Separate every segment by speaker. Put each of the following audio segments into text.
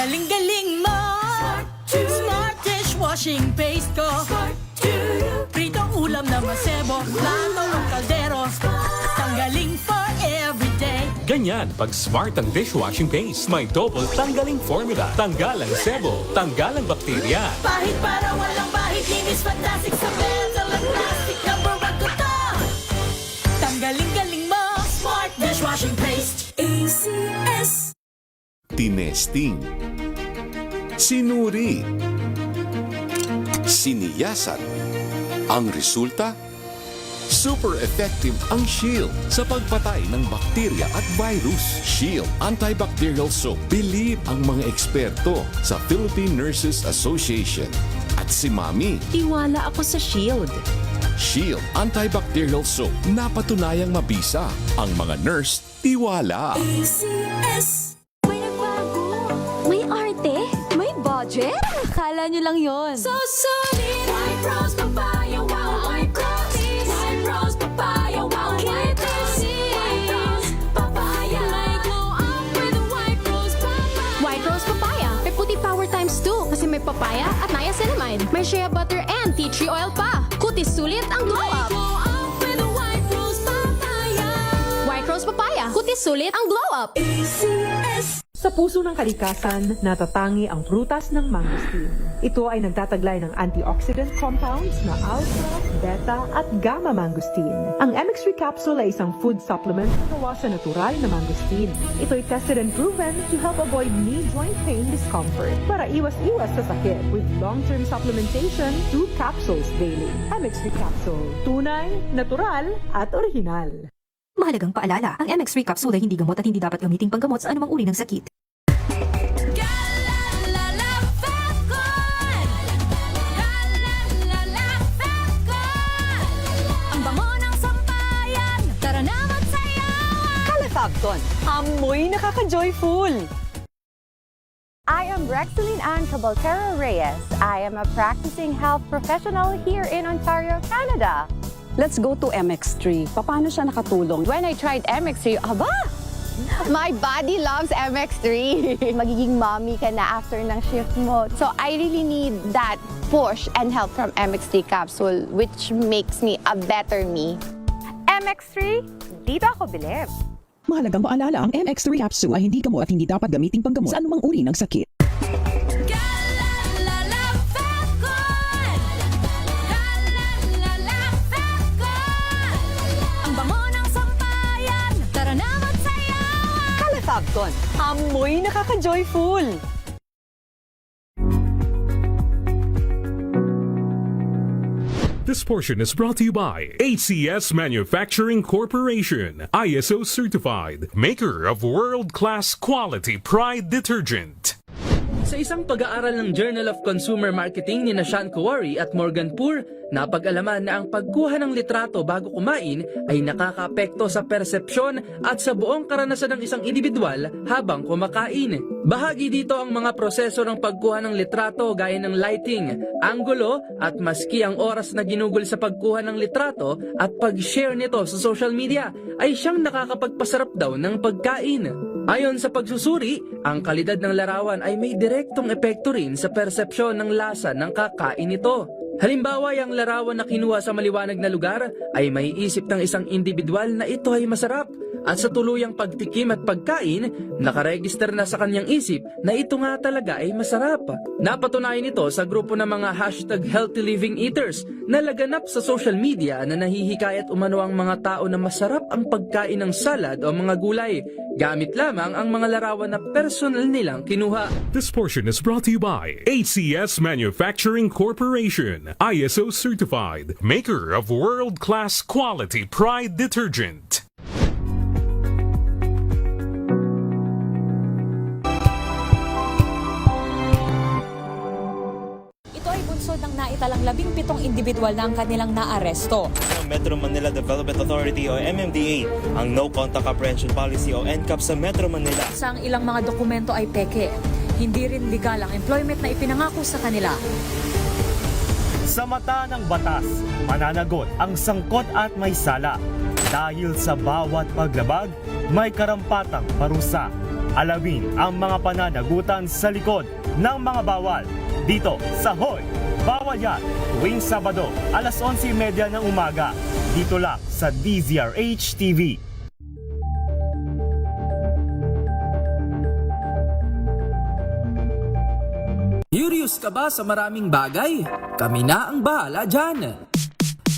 Speaker 1: galing-galing mo. Smart dishwashing paste ko. Pritong ulam na masebo, plato o kaldero. Tanggaling for everyday.
Speaker 2: Ganyan pag smart ang dishwashing paste. May double tanggaling formula. Tanggal ang sebo, tanggal ang bakterya.
Speaker 1: Pahit para walang pahit, linis fantastic sa metal at plastic. Number one ko to. Tanggaling-galing mo. Smart dishwashing paste. ACS.
Speaker 3: Tinesting, sinuri, siniyasan. Ang resulta? Super effective ang Shield sa pagpatay ng bakterya at virus. Shield Antibacterial Soap. Believe ang mga eksperto sa Philippine Nurses Association. At si Mami.
Speaker 4: Tiwala ako sa Shield.
Speaker 3: Shield Antibacterial Soap. Napatunayang mabisa. Ang mga nurse, tiwala.
Speaker 1: ACS.
Speaker 4: May nagbago. May arte. May budget. Akala nyo lang yon.
Speaker 1: So solid. White rose papaya, wow, white rose. White rose papaya, wow, white rose. White rose papaya. May glow up with white rose papaya.
Speaker 5: White rose papaya. May puti power times 2 kasi may papaya at niacinamide. May shea butter and tea tree oil pa. Kutis sulit ang glow
Speaker 1: May
Speaker 5: up.
Speaker 1: glow up with white rose papaya.
Speaker 5: White rose papaya. Kutis sulit ang glow up.
Speaker 1: ACS.
Speaker 6: Sa puso ng kalikasan, natatangi ang prutas ng mangosteen. Ito ay nagtataglay ng antioxidant compounds na alpha, beta at gamma mangosteen. Ang MX3 capsule ay isang food supplement na gawa sa natural na mangosteen. Ito ay tested and proven to help avoid knee joint pain discomfort para iwas-iwas sa sakit with long-term supplementation 2 capsules daily. MX3 capsule. Tunay, natural at original.
Speaker 7: Mahalagang paalala, ang MX3 capsule ay hindi gamot at hindi dapat gamiting panggamot sa anumang uri ng sakit.
Speaker 1: Ang bango ng sampayan. Tara na magsayawan.
Speaker 8: Calefacton, amoy nakaka-joyful! I am Rexeline Ann Cabaltero Reyes. I am a practicing health professional here in Ontario, Canada.
Speaker 9: Let's go to MX3. Paano siya nakatulong?
Speaker 8: When I tried MX3, aba! My body loves MX3. Magiging mommy ka na after ng shift mo. So I really need that push and help from MX3 capsule, which makes me a better me. MX3, dito ako bilib.
Speaker 10: Mahalagang paalala, ang MX3 capsule ay hindi gamot at hindi dapat gamiting panggamot sa anumang uri ng sakit.
Speaker 8: Calefacton, amoy nakaka-joyful!
Speaker 2: This portion is brought to you by ACS Manufacturing Corporation, ISO certified, maker of world-class quality Pride detergent.
Speaker 11: Sa isang pag-aaral ng Journal of Consumer Marketing ni Sean Kowari at Morgan Poor, napag-alaman na ang pagkuha ng litrato bago kumain ay nakakaapekto sa persepsyon at sa buong karanasan ng isang individual habang kumakain. Bahagi dito ang mga proseso ng pagkuha ng litrato gaya ng lighting, anggulo at maski ang oras na ginugol sa pagkuha ng litrato at pag-share nito sa social media ay siyang nakakapagpasarap daw ng pagkain. Ayon sa pagsusuri, ang kalidad ng larawan ay may direktong epekto rin sa persepsyon ng lasa ng kakain nito. Halimbawa, ang larawan na kinuha sa maliwanag na lugar ay maiisip ng isang individual na ito ay masarap at sa tuluyang pagtikim at pagkain, nakaregister na sa kanyang isip na ito nga talaga ay masarap. Napatunayan ito sa grupo ng mga #Healthy Living Eaters na laganap sa social media na nahihikayat umano ang mga tao na masarap ang pagkain ng salad o mga gulay, gamit lamang ang mga larawan na personal nilang kinuha.
Speaker 2: This portion is brought to you by ACS Manufacturing Corporation, ISO certified, maker of world-class quality Pride detergent.
Speaker 12: Ng naitalang 17 individual na ang kanilang naaresto.
Speaker 13: Metro Manila Development Authority o MMDA ang No Contact Apprehension Policy o NCAP sa Metro Manila.
Speaker 12: Sa ang ilang mga dokumento ay peke. Hindi rin legal ang employment na ipinangako sa kanila.
Speaker 14: Sa mata ng batas, mananagot ang sangkot at may sala. Dahil sa bawat paglabag, may karampatang parusa. Alamin ang mga pananagutan sa likod ng mga bawal dito sa Hoy Bawal Yan tuwing Sabado alas 11:30 ng umaga dito lang sa DZRH TV.
Speaker 11: Curious ka ba sa maraming bagay? Kami na ang bahala dyan.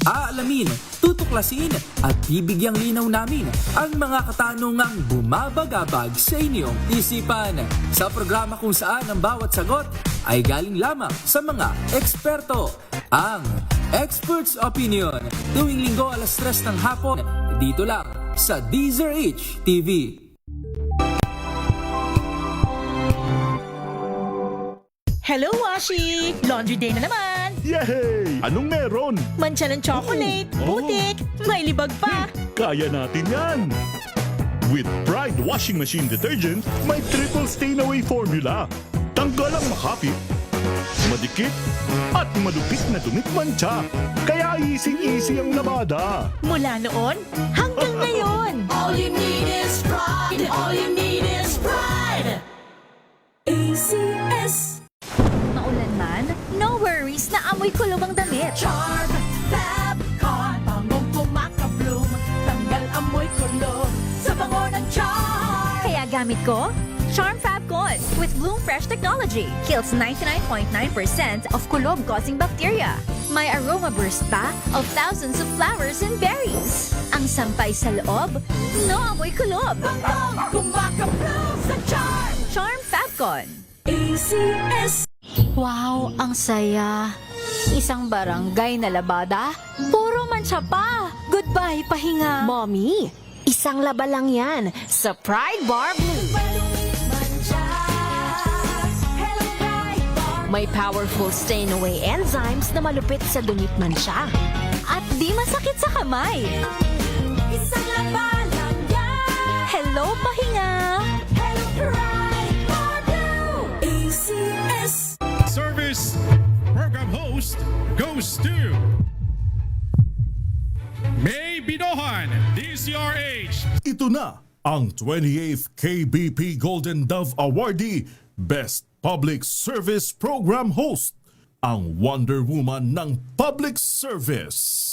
Speaker 11: Aalamin, tutuklasin at bibigyang linaw namin ang mga katanungang bumabagabag sa inyong isipan. Sa programa kung saan ang bawat sagot ay galing lamang sa mga eksperto. Ang Expert's Opinion, tuwing linggo alas 3 ng hapon, dito lang sa DZRH TV.
Speaker 12: Hello, Washi! Laundry day na naman!
Speaker 15: Yay! Anong meron?
Speaker 12: Mancha ng chocolate, putik, may libag pa.
Speaker 15: Kaya natin yan! With Pride Washing Machine Detergent, may triple stain-away formula. Tanggal ang makapit, madikit, at malupit na dumit mancha. Kaya easy-easy ang labada.
Speaker 12: Mula noon hanggang ngayon.
Speaker 1: All you need is pride. All you need is pride. ACS.
Speaker 4: Maulan man, no worries na amoy kulog ang damit.
Speaker 1: Charm Fabcon. Bangong kumakabloom. Tanggal amoy kulog sa bango ng charm.
Speaker 4: Kaya gamit ko, Charm Fabcon with Bloom Fresh technology. Kills 99.9% of kulob-causing bacteria. May aroma burst pa of thousands of flowers and berries. Ang sampay sa loob, no amoy kulob.
Speaker 1: Bangong kumakabloom sa charm.
Speaker 4: Charm Fabcon.
Speaker 1: ACS.
Speaker 4: Wow, ang saya. Isang barangay na labada, puro mancha pa. Goodbye, pahinga.
Speaker 5: Mommy, isang laba lang yan sa Pride Bar Blue. May powerful stain-away enzymes na malupit sa dumit mancha.
Speaker 4: At di masakit sa kamay.
Speaker 1: Isang laba lang yan.
Speaker 4: Hello, pahinga.
Speaker 1: Hello, Pride Bar Blue. ACS.
Speaker 15: Service program host goes to May Binohan, DZRH. Ito na ang 28th KBP Golden Dove Awardee Best Public Service Program Host, ang Wonder Woman ng Public Service.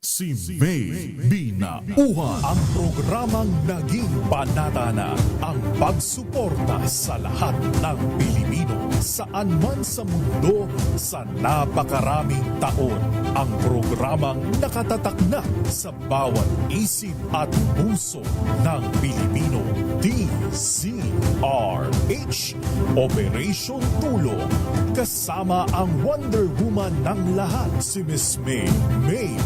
Speaker 15: Si May Binauhan. Ang programang naging panata na ang pagsuporta sa lahat ng Pilipino saan man sa mundo sa napakaraming taon. Ang programang nakatatak na sa bawat isip at puso ng Pilipino. DZRH Operation Tulong. Kasama ang Wonder Woman ng lahat, si Miss May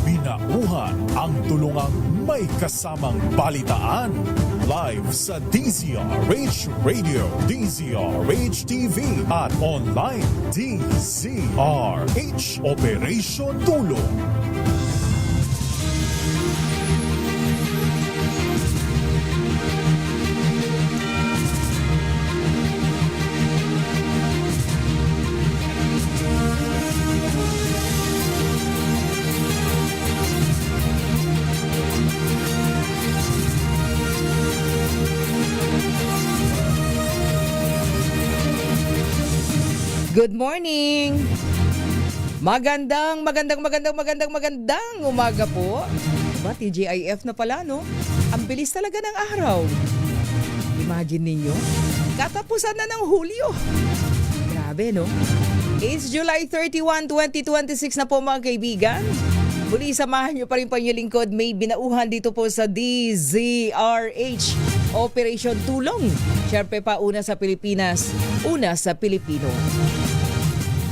Speaker 15: Binauhan, ang tulungang may kasamang balitaan. Live sa DZRH Radio, DZRH TV at online DZRH Operation Tulong.
Speaker 16: Good morning! Magandang umaga po. Diba, TGIF na pala, no? Ang bilis talaga ng araw. Imagine ninyo, katapusan na ng Hulyo. Grabe, no? It's July 31, 2026 na po mga kaibigan. Muli samahan nyo pa rin pa yung lingkod. May Binauhan dito po sa DZRH Operation Tulong. Siyempre pa una sa Pilipinas, una sa Pilipino.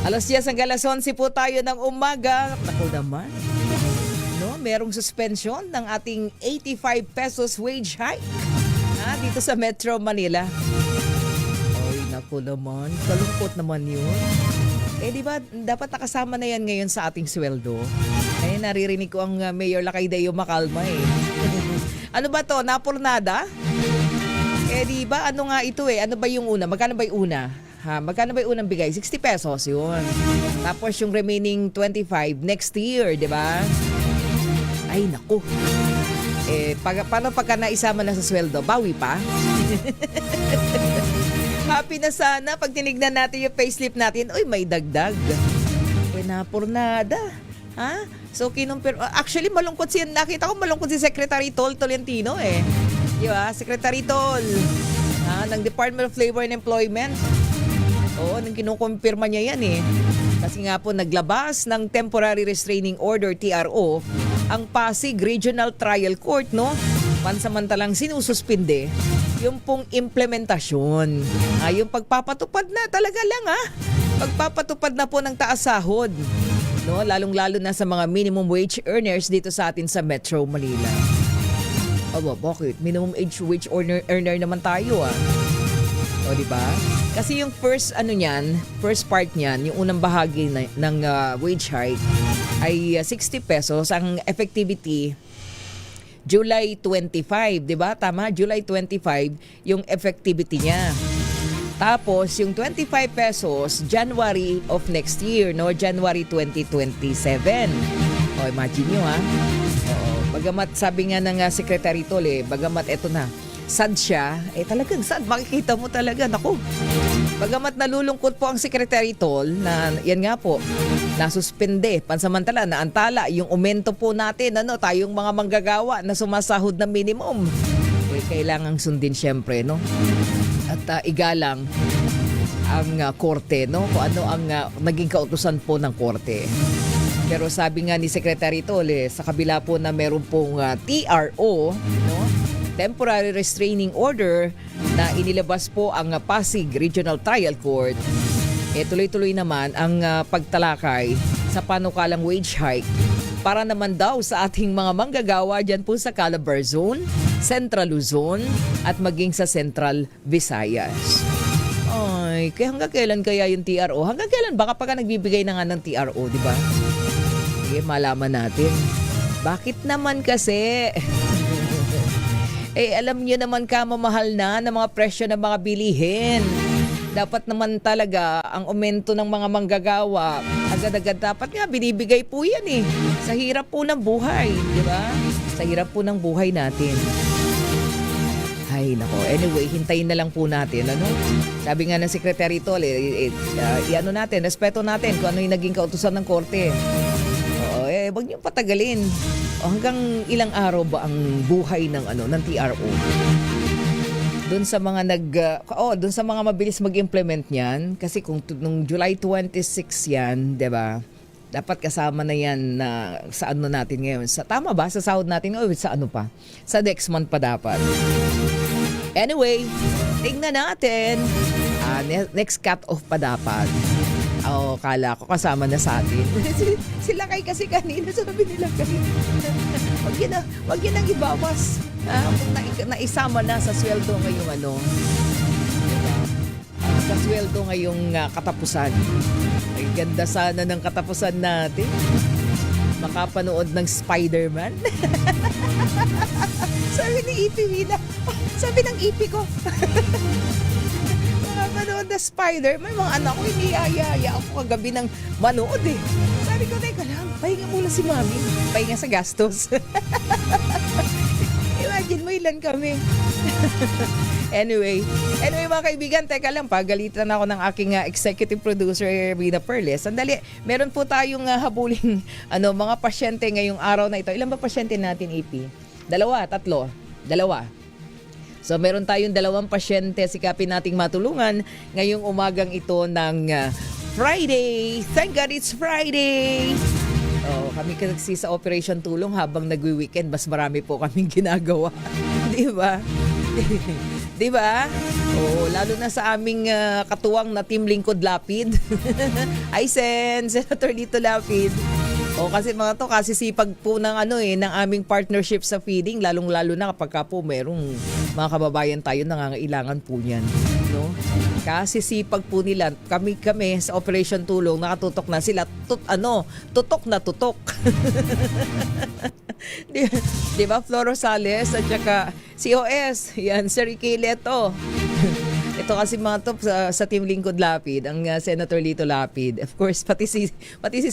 Speaker 16: Alas 10 hanggang alas 11 po tayo ng umaga. Naku naman, no? Merong suspension ng ating 85 pesos wage hike dito sa Metro Manila. Ay, naku naman, kalungkot naman yun. Di ba, dapat nakasama na yan ngayon sa ating sweldo. Ay, naririnig ko ang Mayor Lacaydeo Macalma eh. Ano ba to? Napurnada? Di ba, ano nga ito eh? Ano ba yung una? Magkano ba yung una? Magkano ba yung unang bigay? 60 pesos yun. Tapos yung remaining 25 next year, di ba? Ay, naku. Paano pagka naisama na sa sweldo? Bawi pa? Happy na sana pag tinignan natin yung payslip natin. Uy, may dagdag. Pinapurnada. Ha? So, actually, malungkot nakita ko malungkot si Secretary Tol Tolentino Di ba? Secretary Tol ng Department of Labor and Employment. Oo, nang kinukumpirma niya yan Kasi nga po naglabas ng Temporary Restraining Order, TRO, ang Pasig Regional Trial Court, no? Pansamantalang sinususpinde yung pong implementasyon. Yung pagpapatupad na talaga lang Pagpapatupad na po ng taas sahod. No? Lalong-lalo na sa mga minimum wage earners dito sa atin sa Metro Manila. Bakit? Minimum wage earner naman tayo O, di ba? Kasi yung first part niyan, yung unang bahagi ng wage hike ay 60 pesos. Ang effectivity, July 25, di ba? Tama, July 25 yung effectivity niya. Tapos, yung 25 pesos, January of next year, no? January 2027. O, imagine nyo, bagamat sabi nga ng Secretary Tol, bagamat eto na, sad siya, talagang sad. Makikita mo talaga, naku. Bagamat nalulungkot po ang Secretary Tol na yan nga po, nasuspende, pansamantala, naantala yung aumento po natin, tayong mga manggagawa na sumasahod na minimum. Kailangang sundin syempre, no? At igalang ang korte, no? Kung ano ang naging kautusan po ng korte. Pero sabi nga ni Secretary Tol, sa kabila po na meron pong TRO, no? Temporary Restraining Order na inilabas po ang Pasig Regional Trial Court, tuloy-tuloy naman ang pagtalakay sa panukalang wage hike para naman daw sa ating mga manggagawa dyan po sa Calabar Zone, Central Luzon at maging sa Central Visayas. Ay, hanggang kailan kaya yung TRO? Hanggang kailan? Baka pagka nagbibigay na nga ng TRO, di ba? Sige, malaman natin. Bakit naman kasi? Alam niyo naman kamamahal na ng mga presyo ng mga bilihin. Dapat naman talaga ang aumento ng mga manggagawa, agad-agad dapat nga binibigay po yan sa hirap po ng buhay, di ba? Sa hirap po ng buhay natin. Ay, nako. Anyway, hintayin na lang po natin, Sabi nga ng Secretary Tol, natin, respeto natin kung ano yung naging kautusan ng korte. Wag niyong patagalin. Hanggang ilang araw ba ang buhay ng TRO? Doon sa mga doon sa mga mabilis mag-implement niyan, kasi kung nung July 26 yan, 'di ba? Dapat kasama na yan na sa natin ngayon. Tama ba? Sa sahod natin o sa pa? Sa next month pa dapat. Anyway, tingnan natin. Next cut-off pa dapat. Kala ko kasama na sa atin. Sila kasi kanina sabi nila wag yun ang ibawas. Kung naisama na sa sweldo ngayong sa sweldo ngayong katapusan. Ay ganda sana ng katapusan natin. Makapanood ng Spider-Man. Sabi ni Ipi Wina. Sabi ng Ipi ko. Manood na Spider, may mga anak ko, iniyayaya ako kagabi ng manood Sabi ko, teka lang, pahinga muna si Mami. Pahinga sa gastos. Imagine mo, ilan kami. Anyway, mga kaibigan, teka lang, pagalitan ako ng aking executive producer, Rina Perles. Sandali, meron po tayong habuling mga pasyente ngayong araw na ito. Ilan ba pasyente natin, EP? 2, 3? 2. So meron tayong 2 pasyente, sikapin nating matulungan ngayong umagang ito ng Friday. Thank God it's Friday! Kami kasi sa Operation Tulong habang nagwi-weekend, mas marami po kaming ginagawa. Di ba? Di ba? Lalo na sa aming katuwang na Team Lingkod Lapid. Ay, Senator Lito Lapid. Kasi mga to, kasi sipag po ng ng aming partnership sa feeding, lalong-lalo na kapag po merong mga kababayan tayo nangangailangan po niyan, no? Kasi sipag po nila, kami sa Operation Tulong, nakatutok na sila, tutok na tutok. Di ba, Flor Rosales at saka COS, yan, Sir Ricky Leto. Ito kasi mga to sa Team Lingkod Lapid, ang Senator Lito Lapid. Of course, pati si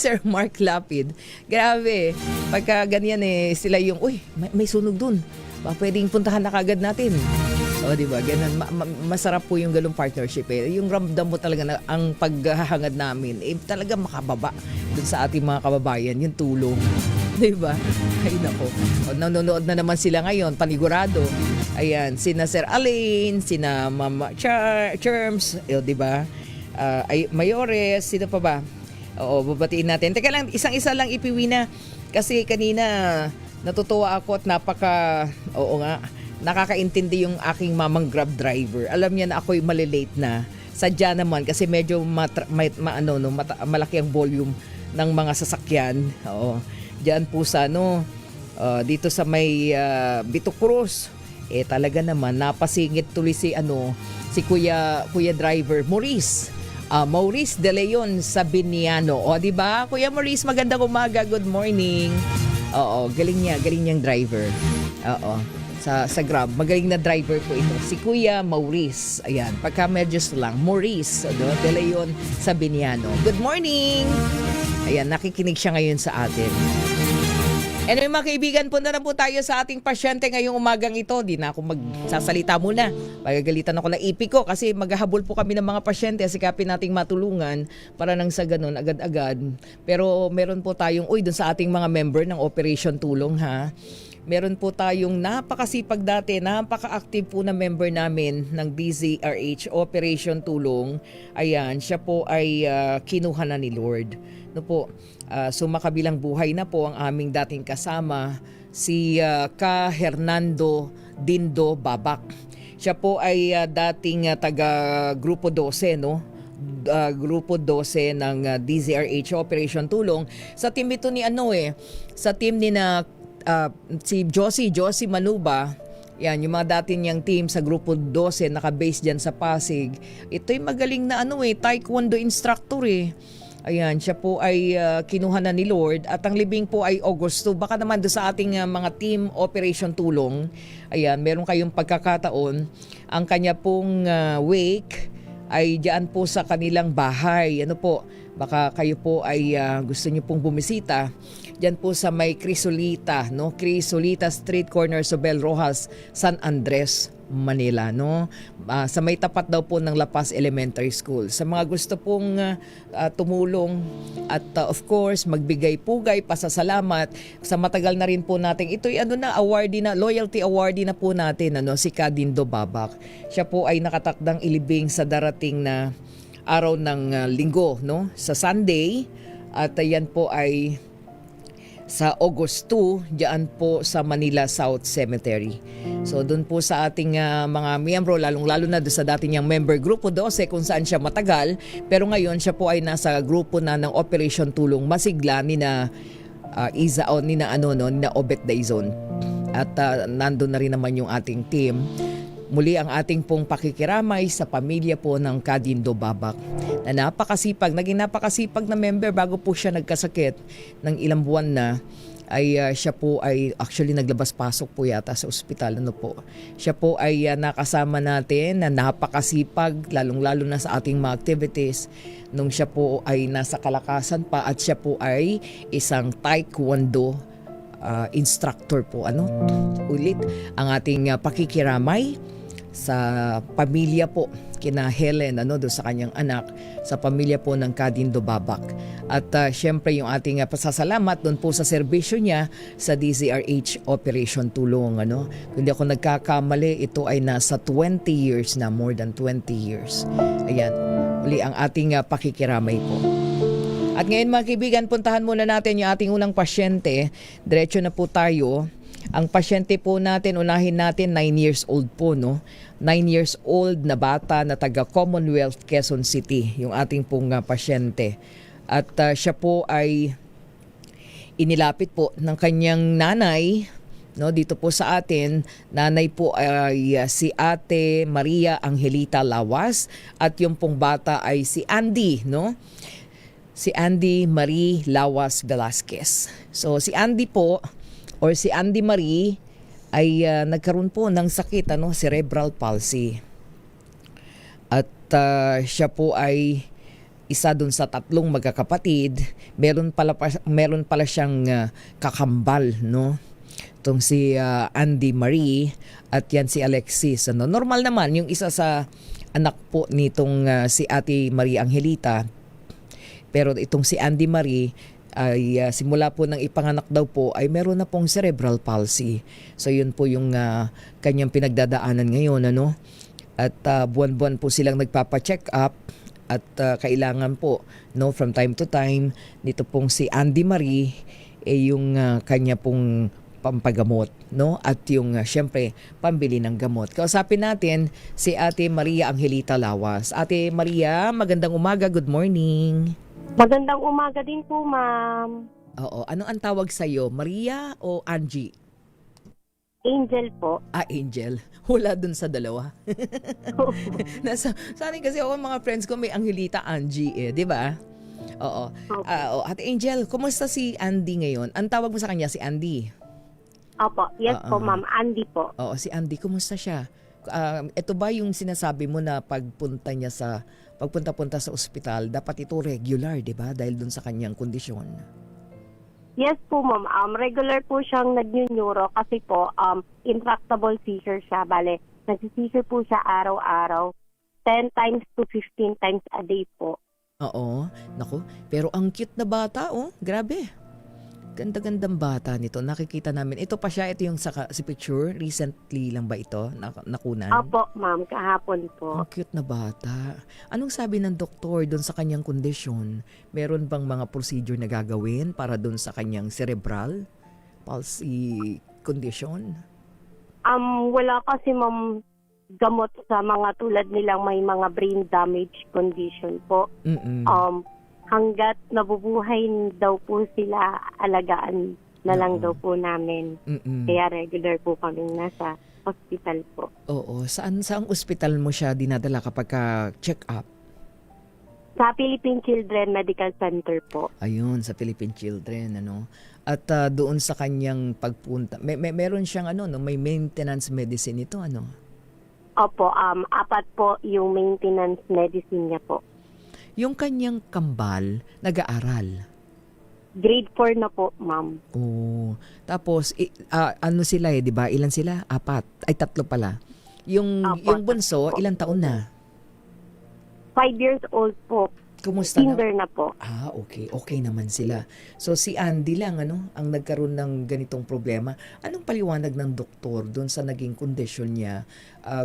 Speaker 16: Sir Mark Lapid. Grabe. Pagka ganyan sila yung, uy, may sunog dun. Pwedeng puntahan na kagad natin. O, di ba? Ganun. Masarap po yung ganung partnership. Yung ramdam mo talaga na ang paghahangad namin, talaga makababa dun sa ating mga kababayan. Yung tulong. Di ba? Ay, nako. O, nanonood na naman sila ngayon, panigurado. Ayan, sina Sir Alain, sina Mama Charms, di ba? Mayores, sino pa ba? Oo, babatiin natin. Teka lang, isang-isa lang ipiwi na. Kasi kanina, natutuwa ako at nakakaintindi yung aking mamang Grab driver. Alam niya na ako'y malilate na. Sadya naman kasi medyo malaki ang volume ng mga sasakyan. Oo. Diyan po sa dito sa may Bito Cruz. Talaga naman napasingit tuloy si Kuya driver Maurice. Maurice De Leon Sabiniano. O, di ba? Kuya Maurice, magandang umaga. Good morning. Oo, galing niyang driver. Oo. Sa Grab, magaling na driver po ito. Si Kuya Maurice. Ayan, pagka medyo lang. Maurice De Leon Sabiniano. Good morning! Ayan, nakikinig siya ngayon sa atin. Anyway, mga kaibigan, punta na po tayo sa ating pasyente ngayong umagang ito. Di na ako magsasalita muna. Magagalitan ako ng ipi ko kasi maghahabol po kami ng mga pasyente. Sikapin nating matulungan para nang sa ganun, agad-agad. Pero meron po tayong, dun sa ating mga member ng Operation Tulong, ha? Meron po tayong napakasipag dati, napaka-active po na member namin ng DZRH Operation Tulong. Ayan, siya po ay kinuha na ni Lord. Sumakabilang buhay na po ang aming dating kasama, si Ka Hernando Dindo Babak. Siya po ay dating taga Grupo 12, Grupo 12 ng DZRH Operation Tulong. Sa team ito ni sa team ni si Josie Manuba. Yan, yung mga dati niyang team sa Grupo 12, naka-base dyan sa Pasig. Ito'y magaling na taekwondo instructor Ayan, siya po ay kinuha na ni Lord at ang libing po ay August 2. Baka naman doon sa ating mga team Operation Tulong, ayan, meron kayong pagkakataon. Ang kanya pong wake ay diyan po sa kanilang bahay. Baka kayo po ay gusto niyo pong bumisita. Diyan po sa may Crisolita, Crisolita Street, corner Sobel Rojas, San Andres, Manila, sa may tapat daw po ng La Paz Elementary School. Sa mga gusto pong tumulong at of course magbigay pugay, pasasalamat sa matagal na rin po natin. Ito'y awardee na, loyalty awardee na po natin, si Kadindo Babak. Siya po ay nakatakdang ilibing sa darating na araw ng linggo, sa Sunday, at yan po ay sa August 2, diyan po sa Manila South Cemetery. So doon po sa ating mga miyembro, lalong-lalo na doon sa dati niyang member Grupo 12 kung saan siya matagal, pero ngayon siya po ay nasa grupo na ng Operation Tulong Masigla ni na Obet Daizon. At nandun na rin naman yung ating team. Muli ang ating pong pakikiramay sa pamilya po ng Kadindo Babak na naging napakasipag na member bago po siya nagkasakit ng ilang buwan na. Siya po ay actually naglabas-pasok po yata sa ospital. Siya po ay nakasama natin na napakasipag, lalong-lalo na sa ating mga activities nung siya po ay nasa kalakasan pa at siya po ay isang taekwondo instructor po. Ulit ang ating pakikiramay sa pamilya po kina Helen doon sa kanyang anak, sa pamilya po ng Kadindo Babak. At syempre yung ating pasasalamat doon po sa serbisyo niya sa DZRH Operation Tulong. Kung di ako nagkakamali, ito ay nasa 20 years na, more than 20 years. Ayan, uli ang ating pakikiramay po. At ngayon mga kaibigan, puntahan muna natin yung ating unang pasyente. Diretso na po tayo. Ang pasyente po natin, unahin natin, 9 years old po, 9 years old na bata na taga Commonwealth, Quezon City, yung ating pong pasyente. At siya po ay inilapit po ng kanyang nanay, dito po sa atin. Nanay po ay si Ate Maria Angelita Lawas at yung pong bata ay si Andy, si Andy Marie Lawas Velasquez. So si Andy po, or si Andy Marie, ay nagkaroon po ng sakit, cerebral palsy. siya po ay isa dun sa 3 magkakapatid. Meron pala siyang kakambal, no? Itong si Andy Marie at yan si Alexis. Ano? Normal naman, yung isa sa anak po nitong si Ate Maria Angelita. Pero itong si Andy Marie ay simula po ng ipanganak daw po ay meron na pong cerebral palsy. So yun po yung kanyang pinagdadaanan ngayon, ano? At buwan-buwan po silang nagpapa-check up at kailangan po, no, from time to time nito pong si Andy Marie yung kanya pong pampagamot, no, at yung syempre pambili ng gamot. Kausapin natin si Ate Maria Angelita Lawas. Ate Maria, magandang umaga, good morning.
Speaker 17: Magandang umaga din po, ma'am.
Speaker 16: Oo, anong ang tawag sa iyo, Maria o Angie?
Speaker 17: Angel po.
Speaker 16: Angel. Wala dun sa dalawa. Sana kasi ako mga friends ko may Angelita, Angie di ba? Oo. Ate Angel, kumusta si Andy ngayon? Ang tawag mo sa kanya si Andy?
Speaker 17: Opo, yes po, ma'am. Andy po.
Speaker 16: Oo, si Andy, kumusta siya? Ito ba yung sinasabi mo na pagpunta-punta sa ospital, dapat ito regular, di ba? Dahil dun sa kanyang kondisyon.
Speaker 17: Yes po, ma'am. Regular po siyang nag-neuro kasi po intractable seizure siya. Bale, nag-seizure po siya araw-araw. 10 times to 15 times a day po.
Speaker 16: Oo. Naku, pero ang cute na bata, oh. Grabe. Ganda-gandang bata nito. Nakikita namin. Ito pa siya, ito yung si picture. Recently lang ba ito? Nakunan?
Speaker 17: Opo, ma'am. Kahapon po.
Speaker 16: Ang cute na bata. Anong sabi ng doktor doon sa kanyang kondisyon? Meron bang mga procedure na gagawin para doon sa kanyang cerebral palsy condition?
Speaker 17: Wala kasi, ma'am, gamot sa mga tulad nilang may mga brain damage condition po. Hanggat nabubuhay daw po sila, alagaan na lang daw po namin. Kaya regular po kami nasa hospital po.
Speaker 16: Oo. Saang ospital mo siya dinadala kapag check up?
Speaker 17: Sa Philippine Children Medical Center po.
Speaker 16: Ayun, sa Philippine Children, ano. At doon sa kanyang pagpunta, meron siyang may maintenance medicine ito, ano?
Speaker 17: Opo, 4 po yung maintenance medicine niya po.
Speaker 16: Yung kanyang kambal, nag-aaral?
Speaker 17: Grade 4 na po, ma'am.
Speaker 16: Oo. Tapos, ano sila di ba? Ilan sila? 4. Ay, 3 pala. Yung bunso, ilang taon na?
Speaker 17: 5 years old po.
Speaker 16: Kumusta
Speaker 17: Kinder na po.
Speaker 16: Okay. Okay naman sila. So, si Andy lang, ang nagkaroon ng ganitong problema. Anong paliwanag ng doktor doon sa naging kondisyon niya,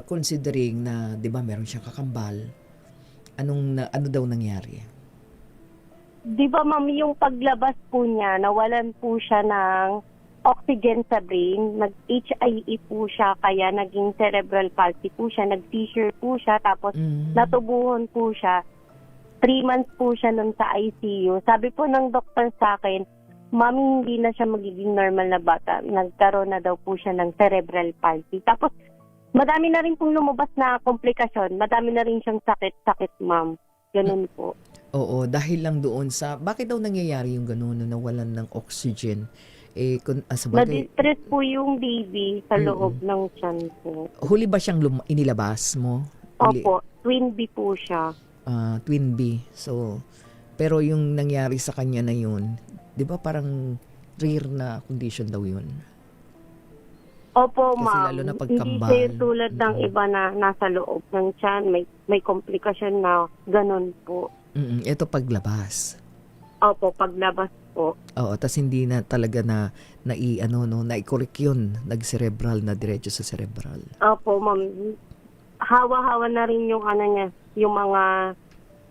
Speaker 16: considering na, di ba, meron siyang kakambal? Ano daw nangyari?
Speaker 17: Di ba, ma'am, yung paglabas po niya, nawalan po siya ng oxygen sa brain, nag-HIE po siya, kaya naging cerebral palsy po siya, nag-seizure po siya, tapos natubuhon po siya. 3 months po siya nun sa ICU. Sabi po ng doktor sa akin, mami, hindi na siya magiging normal na bata. Nagkaroon na daw po siya ng cerebral palsy. Tapos, madami na rin pong lumabas na komplikasyon. Madami na rin siyang sakit-sakit, ma'am. Ganun po.
Speaker 16: Oo, dahil lang doon sa... Bakit daw nangyayari yung ganun na nawalan ng oxygen?
Speaker 17: Na-distress po yung baby sa loob ng tiyan po.
Speaker 16: Huli ba siyang inilabas mo?
Speaker 17: Opo, twin B po siya.
Speaker 16: Twin B. So, pero yung nangyari sa kanya na yun, di ba parang rare na condition daw yun?
Speaker 17: Opo,
Speaker 16: kasi
Speaker 17: ma'am.
Speaker 16: Lalo na
Speaker 17: Hindi
Speaker 16: pagkambal.
Speaker 17: siya tulad ng iba na nasa loob ng tiyan. May komplikasyon na ganun po.
Speaker 16: Ito paglabas.
Speaker 17: Opo, paglabas po.
Speaker 16: Oo, tas hindi na talaga na-i-correct yun. Nag-cerebral na diretso sa cerebral.
Speaker 17: Opo, ma'am. Hawa-hawa na rin yung yung mga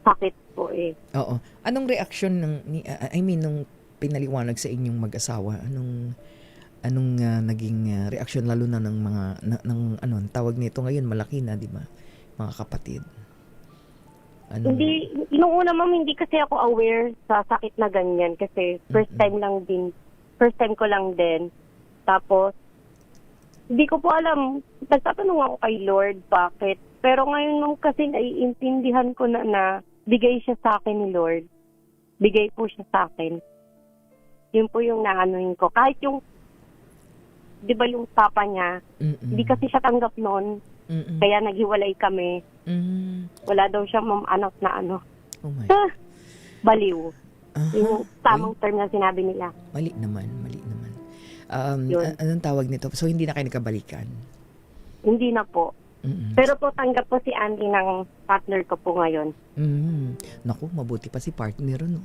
Speaker 17: sakit po eh.
Speaker 16: Oo. Anong reaksyon nung pinaliwanag sa inyong mag-asawa? Anong naging reaksyon lalo na ng mga tawag nito ngayon malaki na, di ba? Mga kapatid.
Speaker 17: Hindi, nung una, ma'am, hindi kasi ako aware sa sakit na ganyan kasi first time ko lang din. Tapos, hindi ko po alam, nagtatanong ako kay Lord, bakit? Pero ngayon nung kasi naiintindihan ko na bigay siya sa akin ni Lord. Bigay po siya sa akin. Yun po yung naanuhin ko. Kahit yung, di ba yung papa niya, hindi kasi siya tanggap noon.
Speaker 16: Mm-mm.
Speaker 17: Kaya naghiwalay kami. Wala daw siyang anak na ano.
Speaker 16: Oh my.
Speaker 17: Baliw. Yung tamang term na sinabi nila.
Speaker 16: Mali naman.
Speaker 17: Yun.
Speaker 16: Anong tawag nito? So, hindi na kayo nagkabalikan?
Speaker 17: Hindi na po.
Speaker 16: Mm-mm.
Speaker 17: Pero po tanggap po si Andy ng partner ko po ngayon.
Speaker 16: Naku, mabuti pa si partner, no?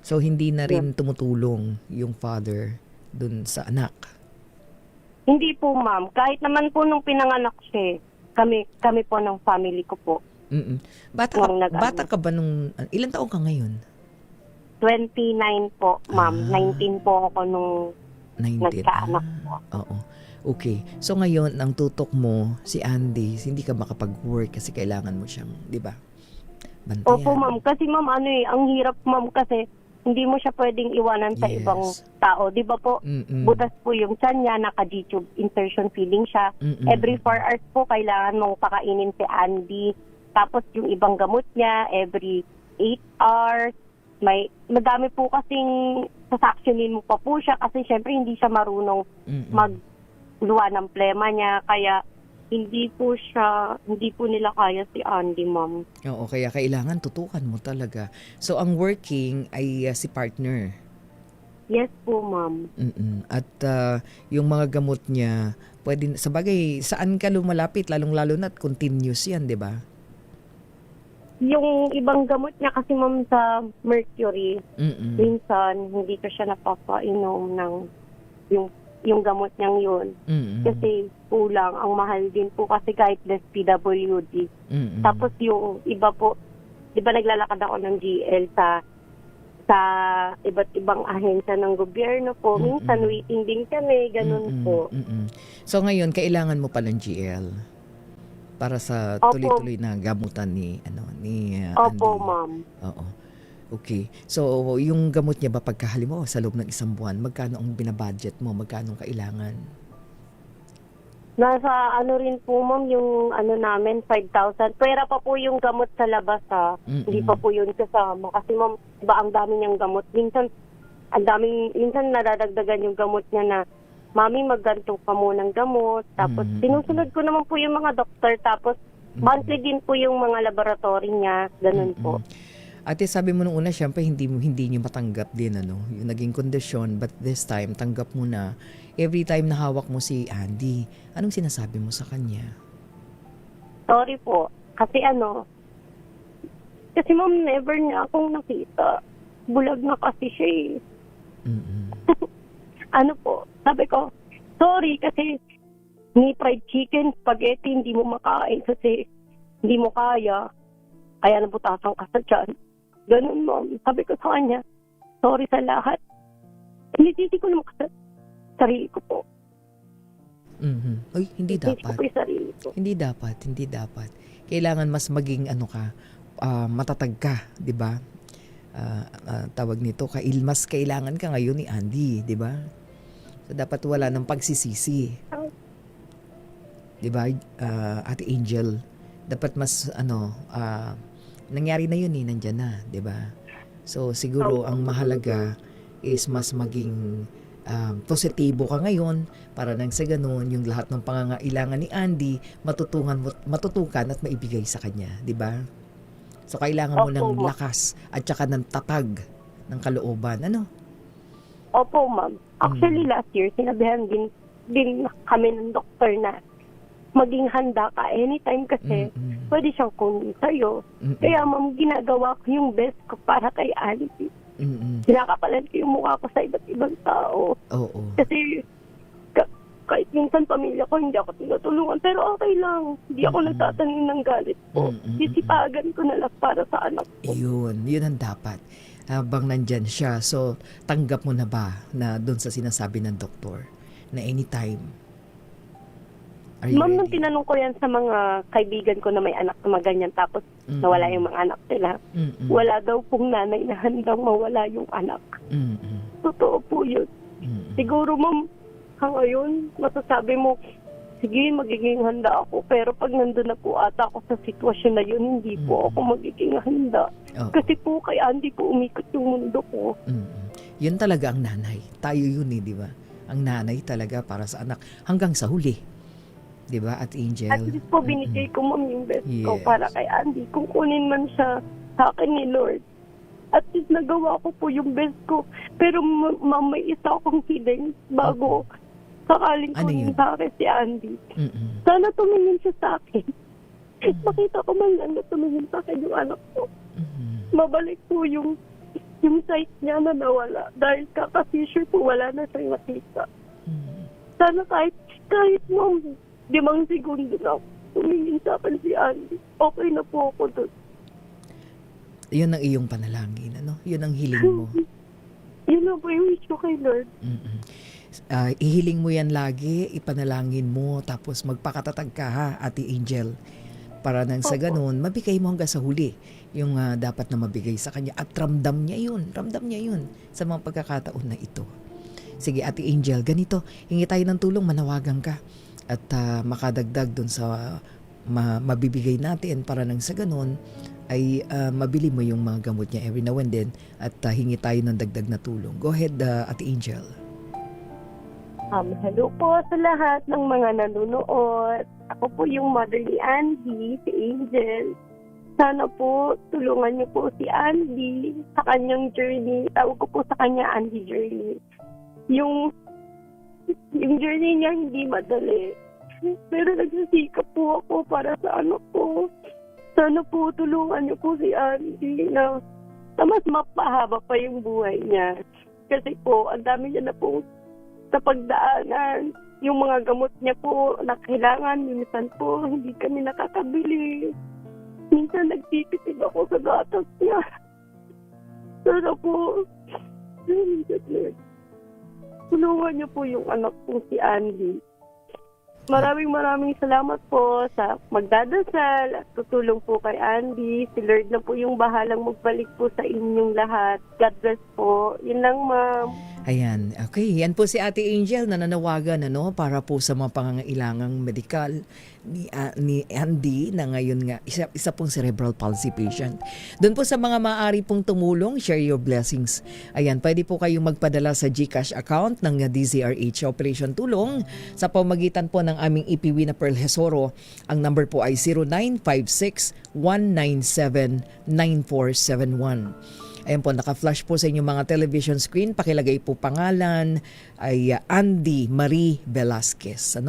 Speaker 16: So, hindi na rin tumutulong yung father dun sa anak?
Speaker 17: Hindi po, ma'am. Kahit naman po nung pinanganak siya, kami po ng family ko po.
Speaker 16: Bata ka ba nung... Ilan taong ka ngayon?
Speaker 17: 29 po, ma'am. 19 po ako nung
Speaker 16: 19.
Speaker 17: nagkaanak po.
Speaker 16: Oo. Okay. So ngayon, ang tutok mo, si Andy, hindi ka makapag-work kasi kailangan mo siyang, di ba? Bantayan.
Speaker 17: Opo, ma'am. Kasi, ma'am, ang hirap, ma'am, kasi hindi mo siya pwedeng iwanan sa ibang tao. Di ba po? Butas po yung tiyan niya, naka-G-tube insertion feeding siya. Every 4 hours po, kailangan mong pakainin si Andy. Tapos yung ibang gamot niya, every 8 hours. Madami po kasing sasaksyunin mo pa po siya kasi syempre hindi siya marunong magluwa ng plema niya. Kaya hindi po nila kaya si Andy, ma'am.
Speaker 16: Oo, kaya kailangan tutukan mo talaga. So, ang working ay si partner.
Speaker 17: Yes po, ma'am.
Speaker 16: At yung mga gamot niya, pwede, sa bagay, saan ka lumalapit? Lalong-lalo na continuous yan, di ba?
Speaker 17: Yung ibang gamot niya kasi, ma'am, sa mercury, minsan hindi ko siya napapainom ng yung gamot niyang yun. Kasi kulang, ang mahal din po kasi kahit less PWD. Tapos yung iba po, di ba naglalakad ako ng GL sa iba't ibang ahensya ng gobyerno po. Minsan waiting din kami, ganun po.
Speaker 16: So ngayon, kailangan mo pa ng GL para sa tuloy-tuloy na gamutan ni
Speaker 17: Opo, ma'am.
Speaker 16: Oo. Okay. So, yung gamot niya ba pagkahalimbawa sa loob ng isang buwan, magkano ang binabudget mo? Magkano kailangan?
Speaker 17: Nasa rin po, ma'am, yung namin, 5,000. Pwera pa po yung gamot sa labas, ha. Hindi pa po yun kasama. Kasi, ma'am, diba ang dami niyang gamot. Minsan nadadagdagan yung gamot niya na, Mami, magganto ka munang gamot. Tapos, sinusunod ko naman po yung mga doktor. Tapos, monthly din po yung mga laboratory niya. Ganun po.
Speaker 16: Ate, sabi mo nung una, syempre, hindi niyo matanggap din, yung naging kondisyon. But this time, tanggap mo na. Every time na hawak mo si Andy, anong sinasabi mo sa kanya?
Speaker 17: Sorry po. Kasi kasi ma'am, never niya akong nakita. Bulag na kasi siya sabi ko, sorry kasi ni fried chicken, spaghetti, hindi mo makain kasi hindi mo kaya. Kaya nabutasan ka sa tiyan. Ganun, ma'am. Sabi ko sa kanya, sorry sa lahat. Hindi ko naman sa sarili ko po.
Speaker 16: Uy, hindi dapat.
Speaker 17: Ko yung sarili ko.
Speaker 16: Hindi dapat. Kailangan mas maging matatag ka, di ba? Tawag nito, mas kailangan ka ngayon ni Andy, di ba? So, dapat wala ng pagsisisi. Di ba, Ate Angel? Dapat mas, nangyari na yun nandyan na, di ba? So, siguro, ang mahalaga is mas maging positibo ka ngayon para nang sa ganun, yung lahat ng pangangailangan ni Andy, matutukan at maibigay sa kanya, di ba? So, kailangan mo ng lakas at saka ng tatag ng kalooban.
Speaker 17: Opo, ma'am. Actually, last year, sinabihan din kami ng doktor na maging handa ka anytime kasi pwede siyang kunin sa'yo. Kaya, ma'am, ginagawa ko yung best ko para kay Andy. Sinakapalan ko yung mukha ko sa iba't ibang tao. Kasi kahit minsan pamilya ko, hindi ako tinutulungan. Pero okay lang. Hindi ako nagtatanim ng galit po. Sisipagan ko na lang para sa anak ko.
Speaker 16: Yun ang dapat. Habang nandyan siya, so tanggap mo na ba na doon sa sinasabi ng doktor na anytime?
Speaker 17: Ma'am, nung tinanong ko yan sa mga kaibigan ko na may anak na maganyan tapos nawala yung mga anak nila, wala daw pong nanay na handang mawala yung anak. Totoo po yun. Siguro, ma'am, ngayon, masasabi mo, sige, magiging handa ako. Pero pag nandun na po ata ako sa sitwasyon na yun, hindi po ako magiging handa. Kasi po kay Andy po umikot yung mundo ko.
Speaker 16: Yun talaga ang nanay. Tayo yun di ba? Ang nanay talaga para sa anak hanggang sa huli. 'Di ba, at
Speaker 17: At
Speaker 16: Angel?
Speaker 17: least po binigay ko ma'am yung best ko
Speaker 16: Yes.
Speaker 17: para kay Andy. Kung kunin man siya sa akin ni Lord. At least nagawa ko po yung best ko. Pero ma'am, may isa akong feeling bago sakaling
Speaker 16: Ano
Speaker 17: kunin
Speaker 16: yun?
Speaker 17: sa akin si Andy.
Speaker 16: Mm-mm.
Speaker 17: Sana tumingin siya sa akin. Makita ko man lang na tumingin sa akin yung anak ko. Mabalik po yung sight niya na nawala. Dahil kaka-seizure po, wala na siyang nakita. Sana kahit ma'am, 5 segundo na tumingin sa akin si Andy. Okay na po ako doon.
Speaker 16: Yun ang iyong panalangin, ano? Yun ang hiling mo.
Speaker 17: Yun na po yung wish ko kay Lord.
Speaker 16: Ihiling mo yan lagi, ipanalangin mo, tapos magpakatatag ka ha, Ate Angel. Para nang sa ganun, mabigay mo hanggang sa huli yung dapat na mabigay sa kanya. At ramdam niya yun sa mga pagkakataon na ito. Sige, Ate Angel, ganito, hingi tayo ng tulong, manawagan ka. At makadagdag dun sa mabibigay natin para nang sa ganun, ay mabili mo yung mga gamot niya every now and then at hingi tayo ng dagdag na tulong. Go ahead, Ate Angel.
Speaker 17: Hello po sa lahat ng mga nanonood. Ako po yung mother ni Andy, si Angel. Sana po tulungan niyo po si Andy sa kanyang journey. Tawag ko po sa kanya Andy journey. Yung journey niya hindi madali. Pero nagsisikap po ako para sa anak ko. Sana po tulungan niyo po si Andy na mas mapahaba pa yung buhay niya. Kasi po, ang dami niya na po sa pagdaanan. Yung mga gamot niya po na kailangan, minsan po hindi kami nakakabili. Minsan nagtitipid ako sa gatas niya. Sana po, tulungan niyo po yung anak ko si Andy. Maraming salamat po sa magdadasal at tutulong po kay Andy. Si Lord na po yung bahalang magbalik po sa inyong lahat. God bless po. Yun lang, ma'am.
Speaker 16: Ayan, okay. Yan po si Ate Angel na nanawagan para po sa mga pangangailangang medikal ni Andy na ngayon nga isa pong cerebral palsy patient. Doon po sa mga maaari pong tumulong, share your blessings. Ayan, pwede po kayong magpadala sa GCash account ng DZRH Operation Tulong sa pamagitan po ng aming IPW na Pearl Hesoro. Ang number po ay 0956-197-9471. Ayan po, naka-flash po sa inyong mga television screen. Pakilagay po pangalan ay Andy Marie Velasquez.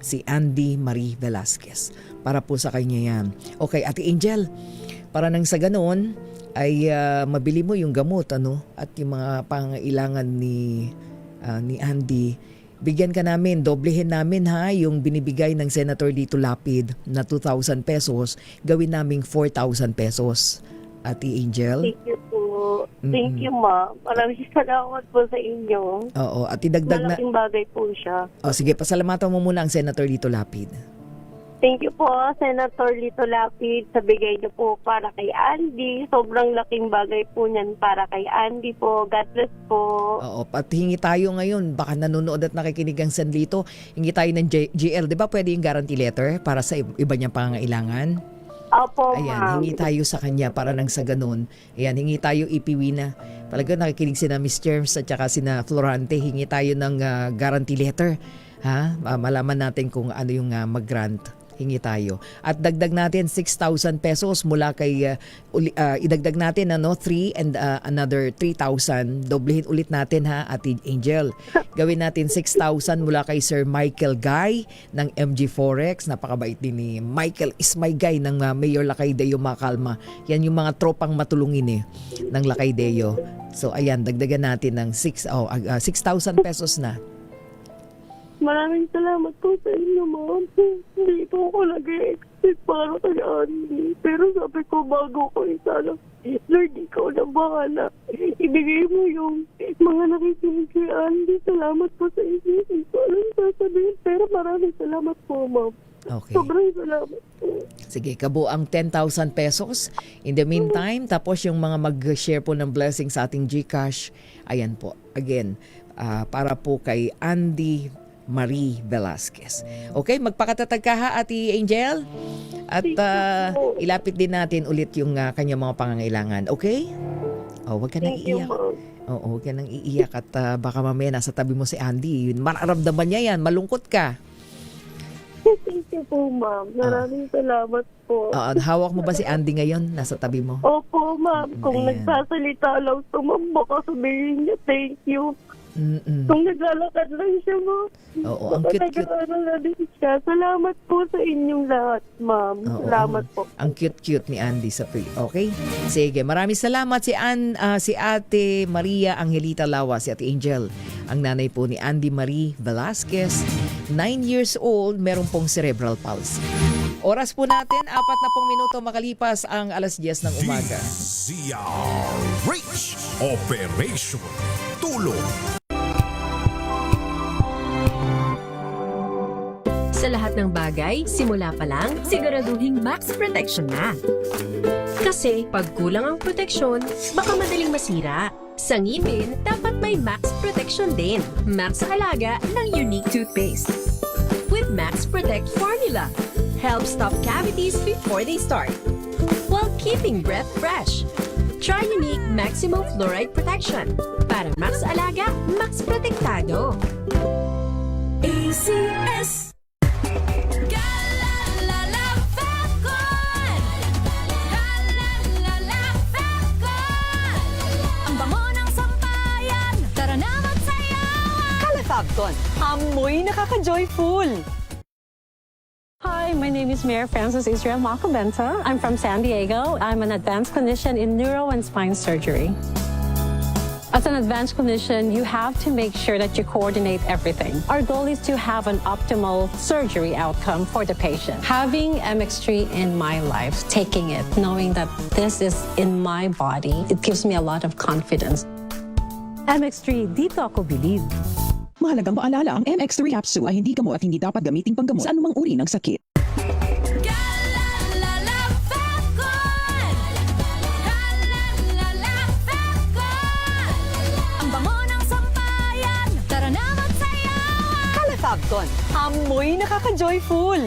Speaker 16: Si Andy Marie Velasquez. Para po sa kanya yan. Okay, Ate Angel, para nang sa ganoon ay mabili mo yung gamot at yung mga pangailangan ni Andy. Bigyan ka namin, doblehin namin yung binibigay ng Senator Lito Lapid na 2,000 pesos, gawin naming 4,000 pesos. Ate Angel.
Speaker 17: Thank you po. Thank you, ma'am. Maraming salamat po sa inyo.
Speaker 16: Oo, at idagdag na.
Speaker 17: Malaking bagay po siya.
Speaker 16: Sige, pasalamatan mo muna ang Senator Lito Lapid.
Speaker 17: Thank you po, Senator Lito Lapid, sa bigay niyo po para kay Andy. Sobrang laking bagay po niyan para kay Andy po. God bless po.
Speaker 16: Oo, at hingi tayo ngayon. Baka nanonood at nakikinig ang San Lito. Hingi tayo ng GL. Di ba pwede yung guarantee letter para sa iba niyang pangangailangan?
Speaker 17: Opo,
Speaker 16: ayan,
Speaker 17: ma'am.
Speaker 16: hingi tayo sa kanya para nang sa ganun. Ayan, hingi tayo ipiwi na. Talaga nakikinig sina Miss Germs at saka sina Florante. Hingi tayo ng guarantee letter. Malaman natin kung ano yung mag-grant. Hingi tayo. At dagdag natin 6,000 pesos mula kay idagdag natin 3 and another 3,000. Doblehin ulit natin Ate Angel. Gawin natin 6,000 mula kay Sir Michael Guy ng MG Forex. Napakabait din ni Michael is my guy ng Mayor Lacaydeo Macalma. Yan yung mga tropang matulungin ng Lacaydeo. So ayan, dagdagan natin ng 6,000 pesos na.
Speaker 17: Maraming salamat po sa inyo, ma'am. Hindi po ako nag-expect para kay Andy. Pero sabi ko, bago ko sana, Lord, ikaw na bahala. Ibigay mo yung mga nakikinig kay Andy. Salamat po sa inyo. Hindi ko alam sasabihin. Pero maraming salamat po, ma'am.
Speaker 16: Okay.
Speaker 17: Sobrang salamat po.
Speaker 16: Sige, kabuang 10,000 pesos. In the meantime, tapos yung mga mag-share po ng blessing sa ating GCash, ayan po. Again, para po kay Andy Marie Velasquez. Okay, magpakatatag ka Ate Angel? At ilapit din natin ulit yung kanyang mga pangangailangan. Okay? Huwag ka nang iiyak. Oo, huwag ka nang iiyak at baka mamaya nasa tabi mo si Andy. Mararamdaman niya yan, malungkot ka.
Speaker 17: Thank you po, ma'am. Maraming salamat po.
Speaker 16: Hawak mo ba si Andy ngayon? Nasa tabi mo?
Speaker 17: Opo, ma'am. Kung
Speaker 16: Ayan.
Speaker 17: nagsasalita lang ito, ma'am, baka sabihin niya, thank you.
Speaker 16: Mm-mm.
Speaker 17: Kung naglalakad lang siya, ma'am.
Speaker 16: Oo, ang
Speaker 17: baka
Speaker 16: cute-cute.
Speaker 17: nag-aaral na din siya. Salamat po sa inyong lahat, ma'am.
Speaker 16: Oo.
Speaker 17: Salamat po.
Speaker 16: Ang cute-cute ni Andy sa okay? Sige, maraming salamat si Ate Maria Angelita Lawa, si Ate Angel. Ang nanay po ni Andy Marie Velasquez, 9 years old, meron pong cerebral palsy. Oras po natin, 4 na pong minuto makalipas ang alas 10 ng umaga.
Speaker 15: DZRH Operation Tulong.
Speaker 18: Sa lahat ng bagay, simula pa lang, siguraduhing max protection na. Kasi pag kulang ang proteksyon, baka madaling masira. Sa ngipin, dapat may max protection din. Max sa halaga ng unique toothpaste. With Max Protect Formula, help stop cavities before they start, while keeping breath fresh. Try unique maximum fluoride protection. Para max alaga, max protektado.
Speaker 1: ACS. Ang bango ng sampayan, tara na magsayawan.
Speaker 9: Califabcon, amoy nakaka-joyful! Hi, my name is Mayor Francis Israel Macobenta. I'm from San Diego. I'm an advanced clinician in neuro and spine surgery. As an advanced clinician, you have to make sure that you coordinate everything. Our goal is to have an optimal surgery outcome for the patient. Having MX3 in my life, taking it, knowing that this is in my body, it gives me a lot of confidence. MX3, dito ako believe.
Speaker 10: Mahalagang paalala, ang MX3 capsule ay hindi gamot at hindi dapat gamiting panggamot sa anumang uri ng sakit.
Speaker 1: Ang bango ng sampayan, tara na magsayawan.
Speaker 9: Califabcon, amoy nakaka-joyful!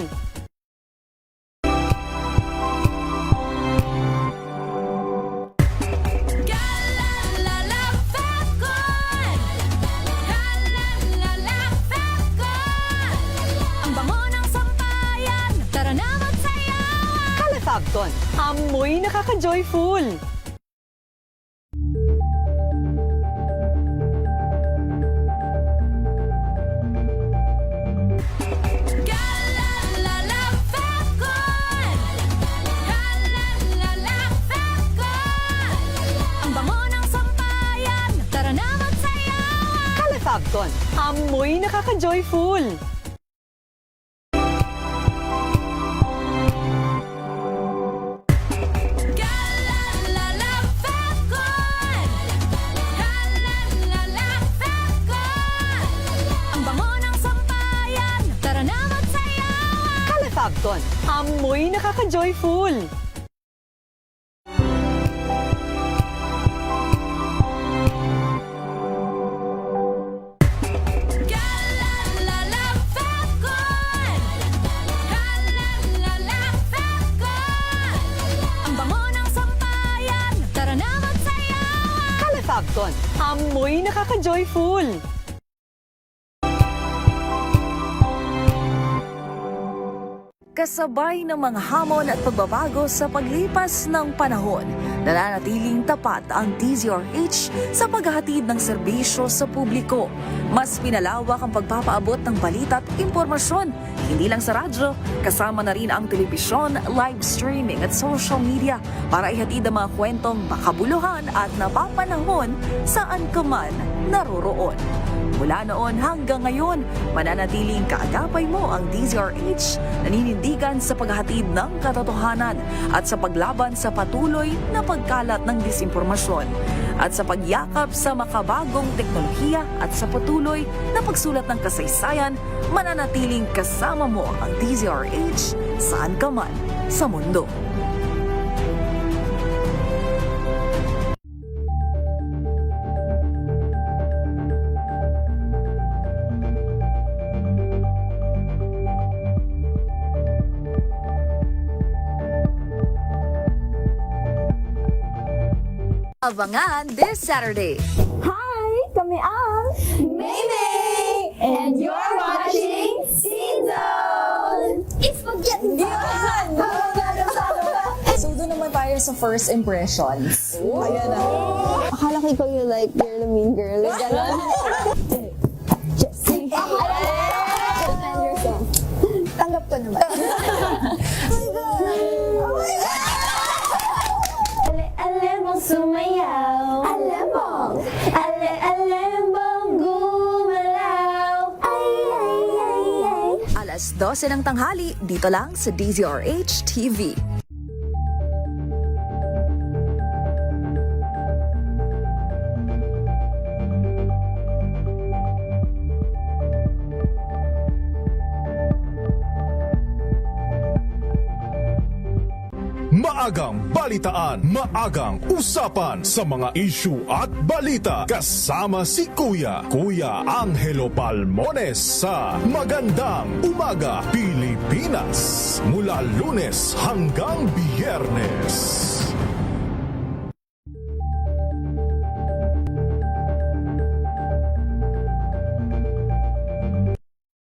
Speaker 1: Ang bango ng sampayan, tara na magsayawan.
Speaker 9: Califabcon, amoy nakaka-joyful!
Speaker 1: Ang bango ng sampayan, tara na magsayawan.
Speaker 9: Califabcon, amoy nakaka-joyful!
Speaker 1: Ang bango ng sampayan, tara na magsayawan.
Speaker 9: Califabcon, amoy nakaka-joyful!
Speaker 1: Ang bango ng sampayan, tara na magsayawan.
Speaker 9: Califabcon, amoy nakaka-joyful!
Speaker 19: Kasabay ng mga hamon at pagbabago sa paglipas ng panahon, nananatiling tapat ang DZRH sa paghahatid ng serbisyo sa publiko. Mas pinalawak ang pagpapaabot ng balita at impormasyon, hindi lang sa radyo, kasama na rin ang telebisyon, live streaming at social media para ihatid ang mga kwentong makabuluhan at napapanahon saan ka man naroroon. Mula noon hanggang ngayon, mananatiling kaagapay mo ang DZRH, naninindigan sa paghahatid ng katotohanan at sa paglaban sa patuloy na pagkalat ng disinformasyon at sa pagyakap sa makabagong teknolohiya at sa patuloy na pagsulat ng kasaysayan, mananatiling kasama mo ang DZRH saan ka man sa mundo.
Speaker 4: Abangan this Saturday.
Speaker 1: Hi! Kami ang Maymay! And you're watching Scene Zone!
Speaker 20: tayo sa first impressions.
Speaker 16: Ayan na.
Speaker 8: Akala ko ikaw yung like, you're the mean girl. Like, gano'n. Jessie. Defend yourself. Tanggap ko naman. Ale-alembong sumayaw. Alembong. Ale-alembong gumalaw. Ay, ay, ay, ay.
Speaker 19: Alas 12 ng tanghali, dito lang sa DZRH TV.
Speaker 15: Maagang balitaan, maagang usapan sa mga issue at balita. Kasama si Kuya Angelo Palmones sa Magandang Umaga Pilipinas. Mula Lunes hanggang Biyernes.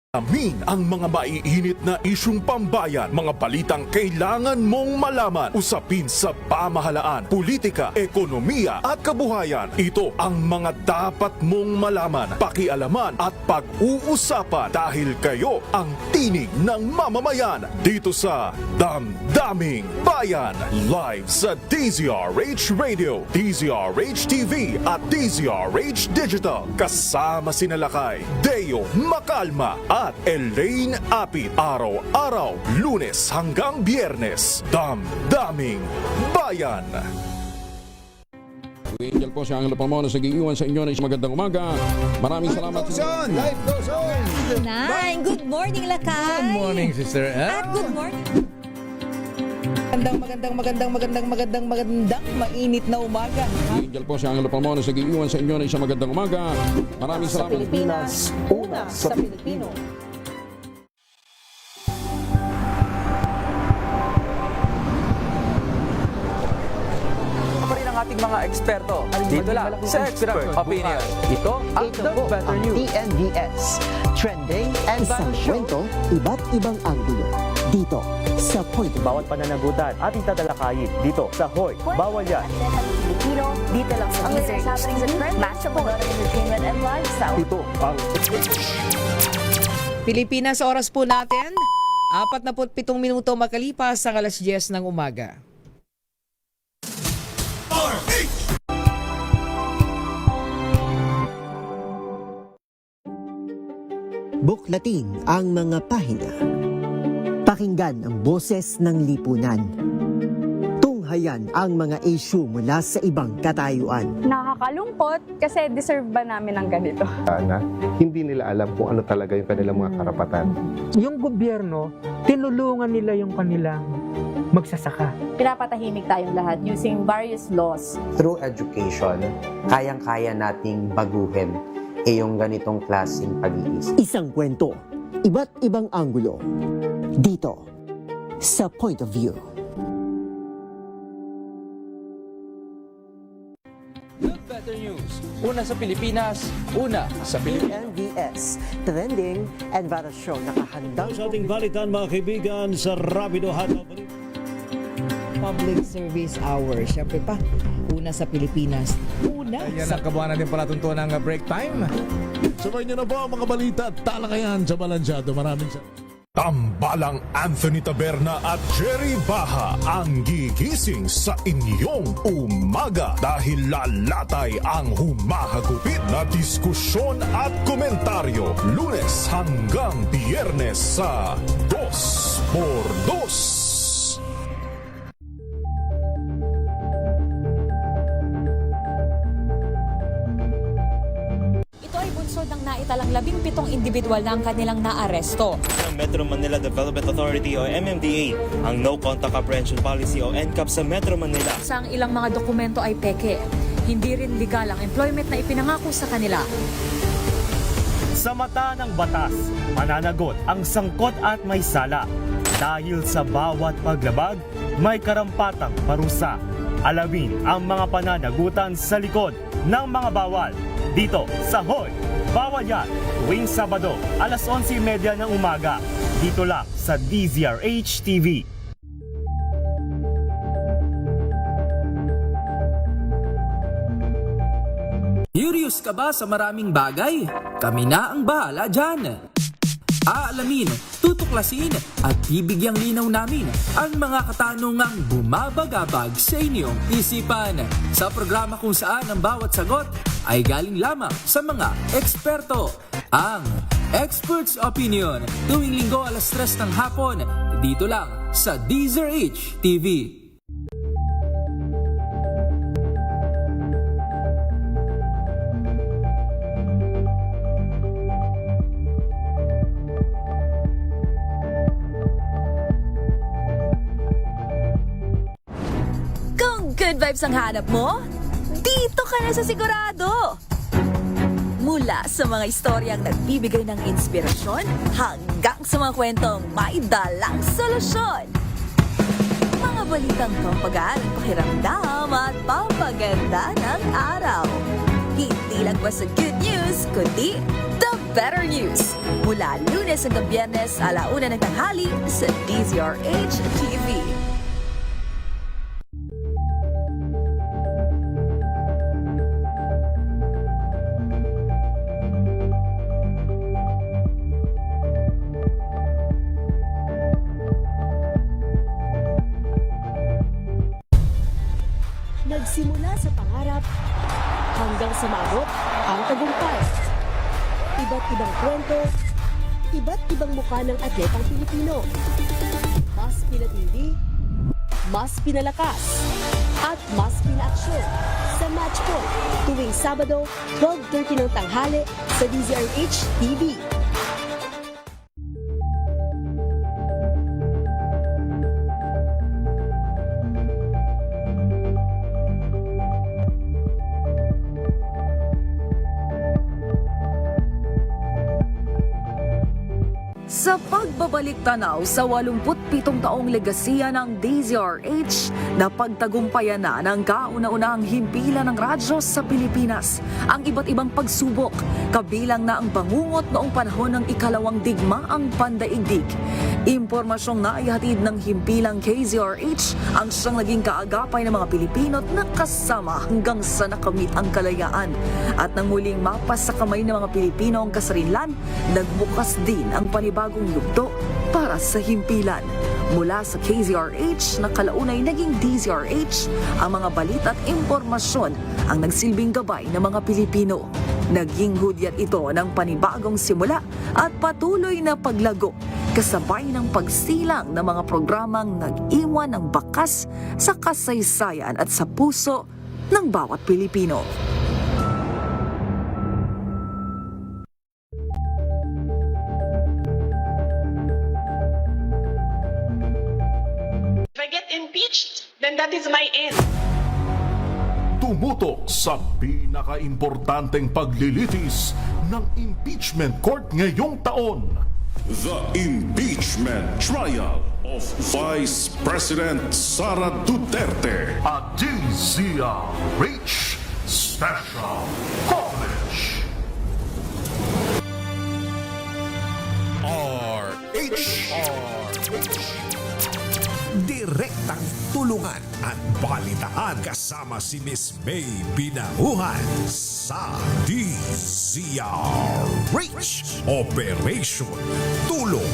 Speaker 15: Amin ang mga maiinit na isyung pambayan, mga balitang kailangan mong malaman, usapin sa pamahalaan, politika, ekonomiya at kabuhayan. Ito ang mga dapat mong malaman, pakialaman at pag-uusapan dahil kayo ang tinig ng mamamayan dito sa Damdaming Bayan. Live sa DZRH Radio, DZRH TV at DZRH Digital. Kasama sinalakay Deo Macalma at Elaine Apit. Araw-araw, Lunes hanggang Biyernes. Damdaming Bayan.
Speaker 21: Angel po si Angelo Palmones nag-iiwan sa inyo ng isang magandang umaga. Maraming salamat.
Speaker 22: Life goes on!
Speaker 4: Nine, good morning, Lakay.
Speaker 22: Good morning, Sister Ann.
Speaker 4: At good morning.
Speaker 16: Magandang mainit na umaga.
Speaker 21: Angel po si Angelo Palmones nag-iiwan sa inyo ng isang magandang umaga. Maraming salamat.
Speaker 16: Pilipinas, una sa Pilipino.
Speaker 23: Ating mga eksperto dito lang sa Expert Opinion. Ito ang The Better News.
Speaker 24: TNVS, trending and viral show. Iba't ibang anggulo. Dito sa Point.
Speaker 14: Bawat pananagutan ating tatalakayin dito sa Hoy, Bawal Yan.
Speaker 4: Pilipino, dito lang sa DZRH. Happening sa trend, match of entertainment and lifestyle.
Speaker 14: Ito ang
Speaker 16: Pilipinas, oras po natin. 47 minuto makalipas ang alas 10 ng umaga.
Speaker 24: Buklatin ang mga pahina. Pakinggan ang boses ng lipunan. Tunghayan ang mga issue mula sa ibang katayuan.
Speaker 25: Nakakalungkot kasi deserve ba namin ng ganito?
Speaker 26: Na hindi nila alam kung ano talaga yung kanilang mga karapatan.
Speaker 27: Yung gobyerno, tinulungan nila yung kanilang magsasaka.
Speaker 25: Pinapatahimik tayong lahat using various laws.
Speaker 28: Through education, kayang-kaya nating baguhin yung ganitong klaseng pag-iisip.
Speaker 24: Isang kwento, iba't ibang anggulo. Dito sa Point of View.
Speaker 11: The Better News. Una sa Pilipinas, una sa Pilipino.
Speaker 24: TNVS, trending and viral show. Nakahandang
Speaker 14: sa ating balitan mga kaibigan sa Rapido Hataw.
Speaker 16: Public Service Hour. Siyempre pa, una sa Pilipinas. Una
Speaker 22: Yan
Speaker 16: sa...
Speaker 22: ang kabuuan natin palatuntunan ng break time.
Speaker 15: Sabay niyo na po ang mga balita at talakayan sa Balansyado. Maraming Tambalang Anthony Taberna at Jerry Baha ang gigising sa inyong umaga dahil lalatay ang humahagupit na diskusyon at komentaryo Lunes hanggang Biyernes sa 2x2.
Speaker 12: Ng naitalang 17 individual na ang kanilang naaresto.
Speaker 13: Ng Metro Manila Development Authority o MMDA ang No Contact Apprehension Policy o NCAP sa Metro Manila.
Speaker 12: Sa ang ilang mga dokumento ay peke. Hindi rin legal ang employment na ipinangako sa kanila.
Speaker 14: Sa mata ng batas, mananagot ang sangkot at may sala. Dahil sa bawat paglabag, may karampatang parusa. Alamin ang mga pananagutan sa likod ng mga bawal. Dito sa Hoy, Bawal Yan, tuwing Sabado, alas 11:30 ng umaga. Dito lang sa DZRH TV.
Speaker 11: Curious ka ba sa maraming bagay? Kami na ang bahala dyan. Aalamin, tutuklasin at bibigyang linaw namin ang mga katanungang bumabagabag sa inyong isipan. Sa programa kung saan ang bawat sagot ay galing lamang sa mga eksperto. Ang Expert's Opinion, tuwing linggo 3:00 ng hapon, dito lang sa DZRH TV.
Speaker 19: Kung good vibes ang hanap mo, dito ka na sa sigurado! Mula sa mga istoryang nagbibigay ng inspirasyon hanggang sa mga kwentong may dalang solusyon. Mga balitang pampagaan, pakiramdam at pampaganda ng araw. Hindi lang ba sa good news, kundi the better news. Mula Lunes hanggang Biyernes, 1:00 ng tanghali sa DZRH TV.
Speaker 2: Nagsimula sa pangarap hanggang sa maabot ang tagumpay. Iba't ibang kwento, iba't ibang mukha ng atletang Pilipino. Mas pinatindi, mas pinalakas, at mas pinaaksyon sa Match Point tuwing Sabado, 12:30 ng tanghali sa DZRH TV.
Speaker 19: Sa pagbabalik tanaw sa 87 taong legasiya ng DZRH, napagtagumpayan na ng kauna-unahang himpilan ng radyo sa Pilipinas ang iba't ibang pagsubok, kabilang na ang bangungot noong panahon ng ikalawang digmaang pandaigdig. Impormasyong naihatid ng himpilang KZRH ang siyang naging kaagapay ng mga Pilipino at nakasama hanggang sa nakamit ang kalayaan. At nang muling mapas sa kamay ng mga Pilipino ang kasarinlan, nagbukas din ang panibagong yugto para sa himpilan. Mula sa KZRH na kalaunay naging DZRH, ang mga balita at impormasyon ang nagsilbing gabay ng mga Pilipino. Naging hudyat ito ng panibagong simula at patuloy na paglago, kasabay ng pagsilang ng mga programang nag-iwan ng bakas sa kasaysayan at sa puso ng bawat Pilipino.
Speaker 3: If I get impeached, then that is my end.
Speaker 15: Tumutok sa pinaka-importanteng paglilitis ng impeachment court ngayong taon.
Speaker 5: The impeachment trial of Vice President Sara Duterte.
Speaker 15: A DZRH Special Coverage.
Speaker 6: Direktang tulungan at balitaan kasama si Miss May Binahuhan sa DZRH Operation Tulong.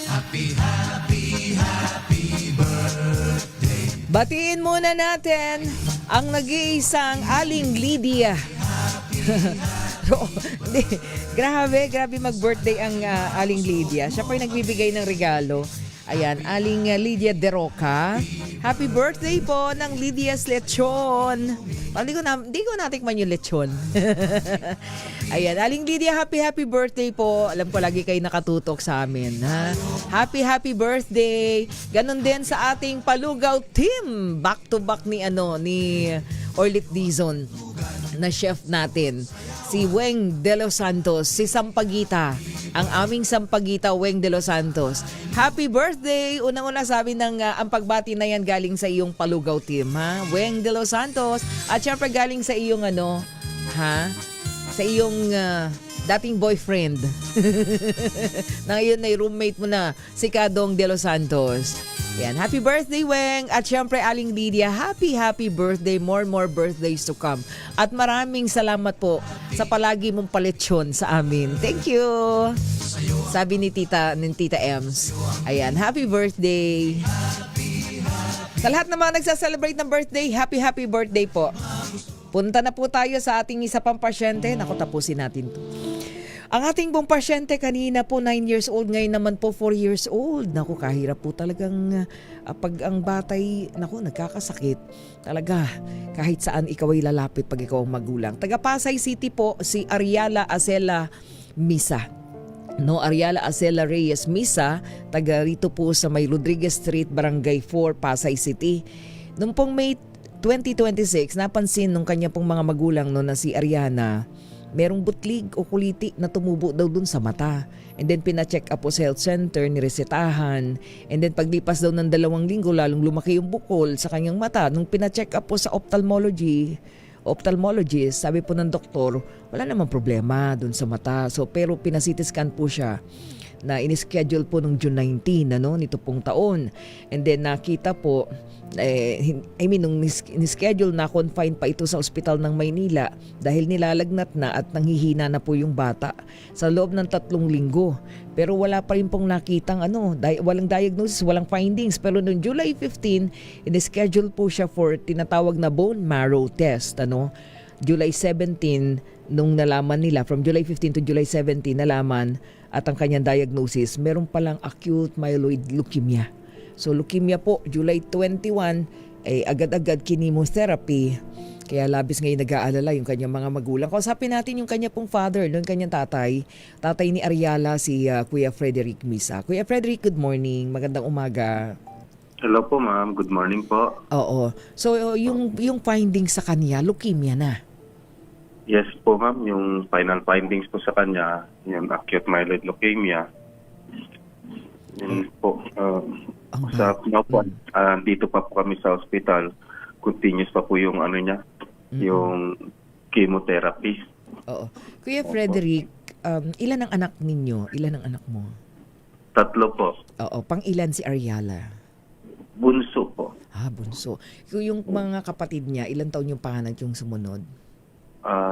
Speaker 16: Happy birthday. Batiin muna natin ang nag-iisang Aling Lydia. Grabe mag-birthday ang Aling Lydia. Siya pa yung nagbibigay ng regalo. Ayan, Aling Lydia De Roca. Happy birthday po ng Lydia's Lechon. Hindi ko natikman yung lechon. Ayan, Aling Lydia, happy birthday po. Alam ko lagi kayo nakatutok sa amin. Ha? Happy birthday. Ganon din sa ating Palugaw team. Back to back ni Orlit Dizon na chef natin. Si Weng De Los Santos, si Sampaguita, ang aming Sampaguita, Weng De Los Santos. Happy birthday! Unang-una sabi ng ang pagbati na yan galing sa iyong Palugaw team, ha? Weng De Los Santos. At syempre galing sa iyong sa iyong dating boyfriend. Na ngayon ay roommate mo na, si Kadong De Los Santos. Yan, happy birthday, Weng! At syempre, Aling Lydia, happy birthday. More birthdays to come. At maraming salamat po sa palagi mong paletsyon sa amin. Thank you! Sabi ni Tita Ems. Ayan, happy birthday! Sa lahat ng mga nagsaselebrate ng birthday, happy birthday po. Punta na po tayo sa ating isa pang pasyente. Naku, tapusin natin to. Ang ating pong pasyente kanina po 9 years old, ngayon naman po 4 years old. Naku, kahirap po talagang pag ang batay, naku, nagkakasakit. Talaga, kahit saan ikaw ay lalapit pag ikaw ang magulang. Taga Pasay City po, si Ariala Acela Misa. No, Ariala Acela Reyes Misa, taga rito po sa may Rodriguez Street, Barangay 4, Pasay City. Noong pong May 2026, napansin nung kanya pong mga magulang no, na si Ariana, merong butlig o kuliti na tumubo daw dun sa mata. And then pina-check up po sa health center, niresetahan. And then paglipas daw ng 2 linggo, lalong lumaki yung bukol sa kanyang mata. Nung pina-check up po sa ophthalmologist, sabi po ng doktor, wala namang problema dun sa mata. So, pero pina-CT scan po siya na in-schedule po nung June 19, nito pong taon. And then nakita po, nung in-schedule na confine pa ito sa ospital ng Maynila dahil nilalagnat na at nanghihina na po yung bata sa loob ng 3 linggo. Pero wala pa rin pong nakitang walang diagnosis, walang findings. Pero noong July 15, in-schedule po siya for tinatawag na bone marrow test. July 17, nung nalaman nila, from July 15 to July 17, nalaman at ang kanyang diagnosis, meron palang acute myeloid leukemia. So leukemia po, July 21, agad-agad chemotherapy. Kaya labis ngayon nag-aalala yung kanyang mga magulang. Kausapin natin yung kanya pong father, yung kanyang tatay ni Ariala, si Kuya Frederick Misa. Kuya Frederick, good morning. Magandang umaga.
Speaker 1: Hello po, ma'am. Good morning po.
Speaker 16: Oo. So yung findings sa kanya, leukemia na.
Speaker 1: Yes po, ma'am. Yung final findings po sa kanya, yung acute myeloid leukemia. Yun po. Dito pa po kami sa hospital. Continuous pa po yung yung chemotherapy.
Speaker 16: Oo. Kuya Frederick, ilan ang anak ninyo? Ilan ang anak mo?
Speaker 1: 3 po.
Speaker 16: Oo. Pang ilan si Ariala?
Speaker 1: Bunso po.
Speaker 16: Bunso. Yung mga kapatid niya, ilan taon yung panganay yung sumunod?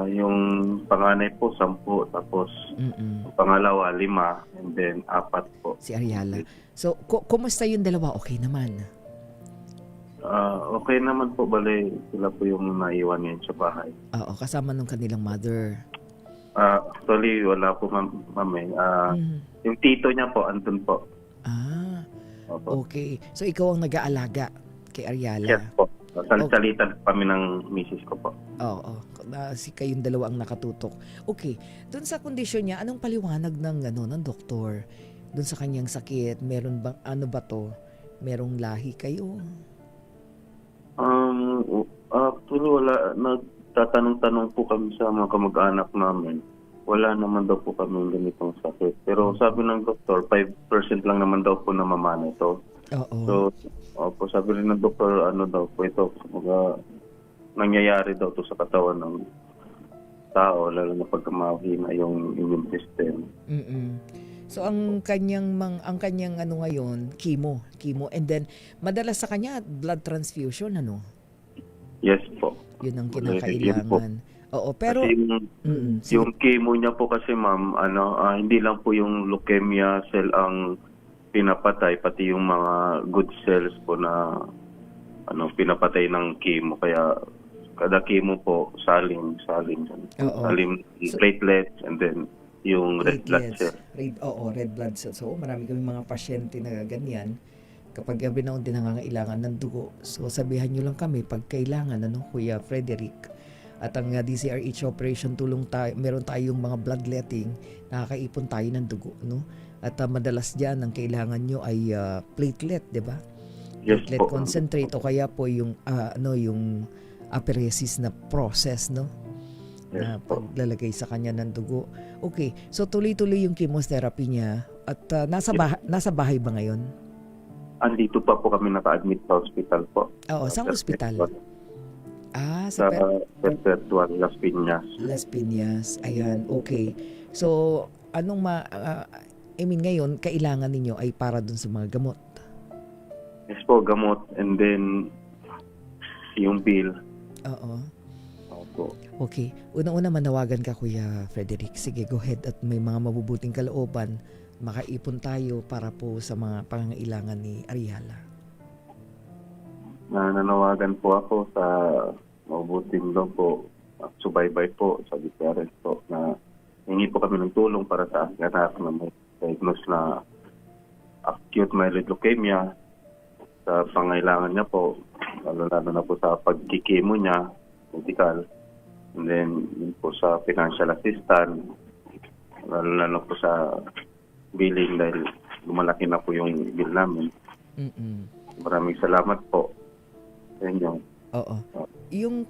Speaker 1: Yung panganay po, 10. Tapos, yung pangalawa, 5. And then, 4 po.
Speaker 16: Si Ariala. So, kumusta yung dalawa? Okay naman?
Speaker 1: Okay naman po. Bale, sila po yung naiwan ngayon sa bahay.
Speaker 16: Oo, kasama nung kanilang mother.
Speaker 1: Actually, wala po, ma'am. Yung tito niya po, andun po.
Speaker 16: Okay. So, ikaw ang nag-aalaga kay Ariala?
Speaker 1: Yes po. Salitan kami ng misis ko po.
Speaker 16: Oo. Kayong dalawa ang nakatutok. Okay. Doon sa kondisyon niya, anong paliwanag ng doktor? Doon sa kanyang sakit, meron bang, ba to? Merong lahi kayo?
Speaker 1: Actually, wala. Nagtatanong-tanong po kami sa mga kamag-anak namin. Wala naman daw po kami ganitong sakit. Pero sabi ng doktor, 5% lang naman daw po namamana ito.
Speaker 16: Oo.
Speaker 1: So, sabi rin ng doktor, daw po ito, nangyayari daw to sa katawan ng tao, lalo na pagka mahina yung immune system.
Speaker 16: So ang kanyang ngayon, chemo, and then madalas sa kanya blood transfusion,
Speaker 1: Yes po.
Speaker 16: Yun ang kinakailangan. Oo, pero
Speaker 1: yung chemo niya po kasi, ma'am, hindi lang po yung leukemia cell ang pinapatay, pati yung mga good cells po na pinapatay ng chemo. Kaya kada chemo po salim platelets, and then yung red blood cell.
Speaker 16: Red blood cells. So marami kami mga pasyente na ganyan. Kapag every now and then nangangailangan ng dugo, so sabihan nyo lang kami pag kailangan, Kuya Frederick. At ang DCRH operation, meron tayong mga bloodletting, nakakaipon tayo ng dugo, At madalas diyan ang kailangan nyo ay platelet, 'di ba?
Speaker 1: Yes,
Speaker 16: platelet
Speaker 1: po.
Speaker 16: concentrate o kaya po yung yung apheresis na process,
Speaker 1: Yes,
Speaker 16: na paglalagay sa kanya ng dugo. Okay, so tuloy-tuloy yung chemotherapy niya at nasa bahay ba ngayon?
Speaker 1: Andito pa po kami naka-admit sa hospital po.
Speaker 16: Oo, saan hospital?
Speaker 1: Sa Perpetual, Las Piñas.
Speaker 16: Las Piñas. Ayan, okay. So, anong ngayon, kailangan ninyo ay para dun sa mga gamot?
Speaker 1: Yes po, gamot and then yung bill.
Speaker 16: Oo.
Speaker 1: Opo.
Speaker 16: Okay. Unang-una manawagan ka, Kuya Frederick. Sige, go ahead at may mga mabubuting kalooban. Makaipon tayo para po sa mga pangangailangan ni Ariala.
Speaker 1: Nanawagan po ako sa mabubuting loob po at subaybay po sa DCRH po na hingi po kami ng tulong para sa aking anak na may diagnose na acute myeloid leukemia. Sa pangailangan niya po, lalo na po sa pagkikimo niya, medical, and then yun po sa financial assistance, lalo po sa billing dahil lumalaki na po yung bill namin. Maraming salamat po sa inyo.
Speaker 16: Oo. Yung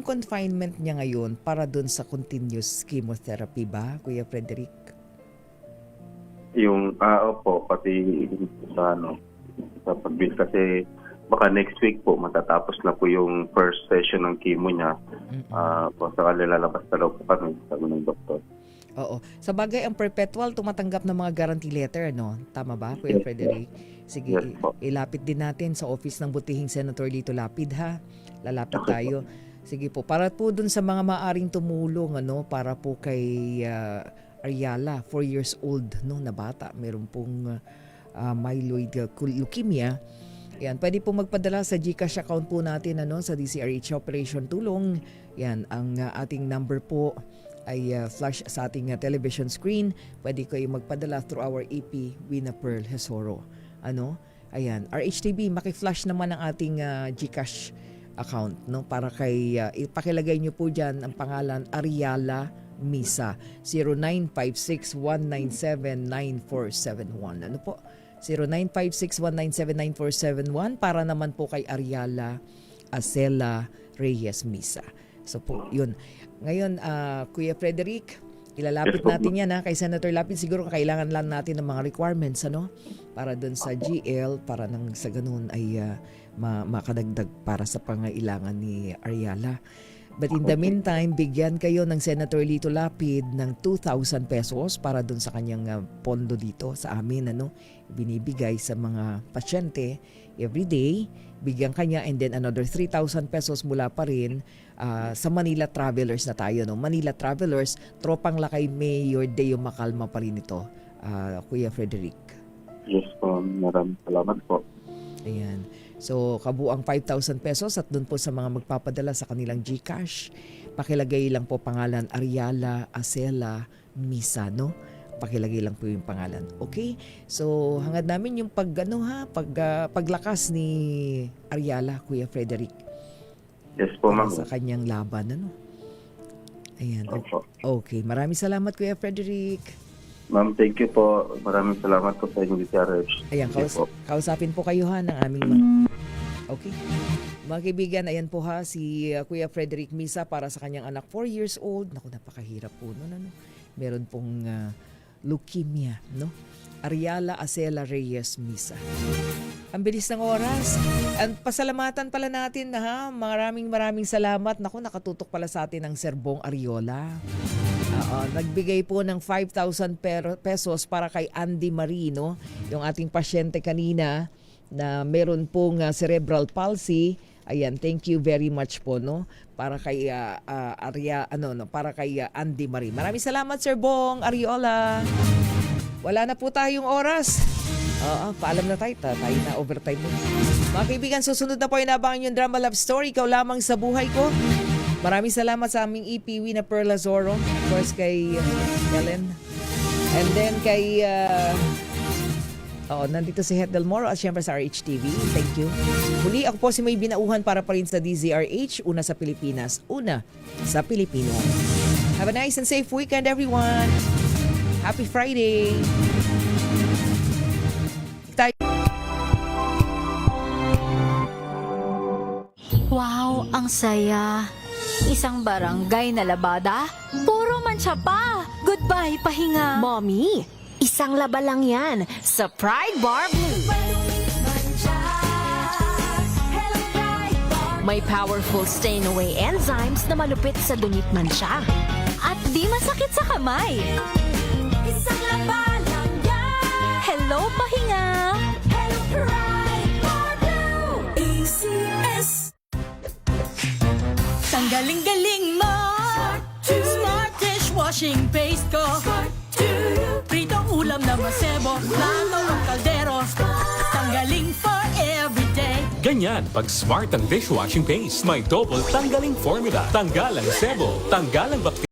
Speaker 16: confinement niya ngayon para doon sa continuous chemotherapy ba, Kuya Frederick?
Speaker 1: Yung, opo, pati sa sa pag-bill kasi baka next week po matatapos na po yung first session ng chemo niya. Kung sakali lalabas na po kami, sabi ng doktor.
Speaker 16: Oo. Sa bagay, ang perpetual tumatanggap ng mga guarantee letter, no? Tama ba, Kuya Frederick? Sige, ilapit din natin sa office ng butihing Senator Lito Lapid, ha? Lalapit tayo. Sige po, para po dun sa mga maaring tumulong, para po kay Ariala, 4 years old, no, na bata. Meron pong myeloid leukemia. Yan, pwede po magpadala sa GCash account po natin sa DCRH Operation Tulong. Yan, ang ating number po ay flash sa ating television screen. Pwede kayo magpadala through our AP Wina Pearl Hesoro. Ayan, RHTV, maki-flash naman ang ating GCash account, no, para kay ipakilagay niyo po diyan ang pangalan Ariala Misa, 0956-197-9471. Ano po? 0956-197-9471 para naman po kay Ariala Acela Reyes Misa. So po, yun. Ngayon, Kuya Frederick, ilalapit natin yan kay Senator Lapid. Siguro kailangan lang natin ng mga requirements, para dun sa GL, para nang sa ganun ay makadagdag para sa pangailangan ni Ariala. But in the meantime, bigyan kayo ng Senator Lito Lapid ng 2,000 pesos para dun sa kanyang pondo dito sa amin, binibigay sa mga pasyente everyday. Bigyan kanya and then another 3,000 pesos mula pa rin sa Manila Travelers na tayo. Manila Travelers, Tropang Lakay Mayor Deo Macalma pa rin ito, Kuya Frederick.
Speaker 1: Yes po, maraming salamat po.
Speaker 16: Ayan. So, kabuang 5,000 pesos at doon po sa mga magpapadala sa kanilang GCash, pakilagay lang po pangalan Ariala Acela Misa, Pakilagay lang po yung pangalan. Okay? So, hangad namin yung paglakas ni Ariala, Kuya Frederick.
Speaker 1: Yes po, ma'am.
Speaker 16: Sa kanyang laban, Ayan. Okay. Maraming salamat, Kuya Frederick.
Speaker 1: Ma'am, thank you po. Maraming salamat po sa inyong DCRH.
Speaker 16: Ayan, kausapin po kayo ng aming Okay. Mga kaibigan, ayan po si Kuya Frederick Misa para sa kanyang anak, 4 years old. Naku, napakahirap po. Meron pong leukemia, Ariala Acela Reyes Misa. Ang bilis ng oras. Ang pasalamatan pala natin maraming salamat. Naku, nakatutok pala sa atin ang Serbong Ariola. Nagbigay po ng 5,000 pesos para kay Andy Marino, yung ating pasyente kanina na meron pong cerebral palsy. Ayan, thank you very much po para kay para kay Andy Marino. Maraming salamat, Sir Bong Ariola. Wala na po tayong oras. Paalam na tayo na overtime mo. Mga kaibigan, susunod na po inabangan yung drama love story, Ikaw Lamang sa Buhay Ko. Maraming salamat sa aming EPW na Pearl Lazoro. Of course, kay Ellen. And then kay... nandito si Het Del Moro at syempre sa RHTV. Thank you. Muli, ako po si May Binauhan para pa rin sa DZRH. Una sa Pilipinas, una sa Pilipino. Have a nice and safe weekend, everyone. Happy Friday.
Speaker 4: Wow, ang saya. Isang barangay na labada, puro mancha pa. Goodbye, pahinga.
Speaker 2: Mommy, isang laba lang yan sa Pride Bar Blue. May powerful stain-away enzymes na malupit sa dunit mancha.
Speaker 4: At di masakit sa kamay. Isang laba lang yan. Hello, pahinga. Hello, Pride Bar Blue.
Speaker 7: mga sebo, plato o kaldero, tanggaling for everyday.
Speaker 8: Ganyan pag smart ang dishwashing paste. May double tanggaling formula. Tanggal ang sebo, tanggal ang bakterya.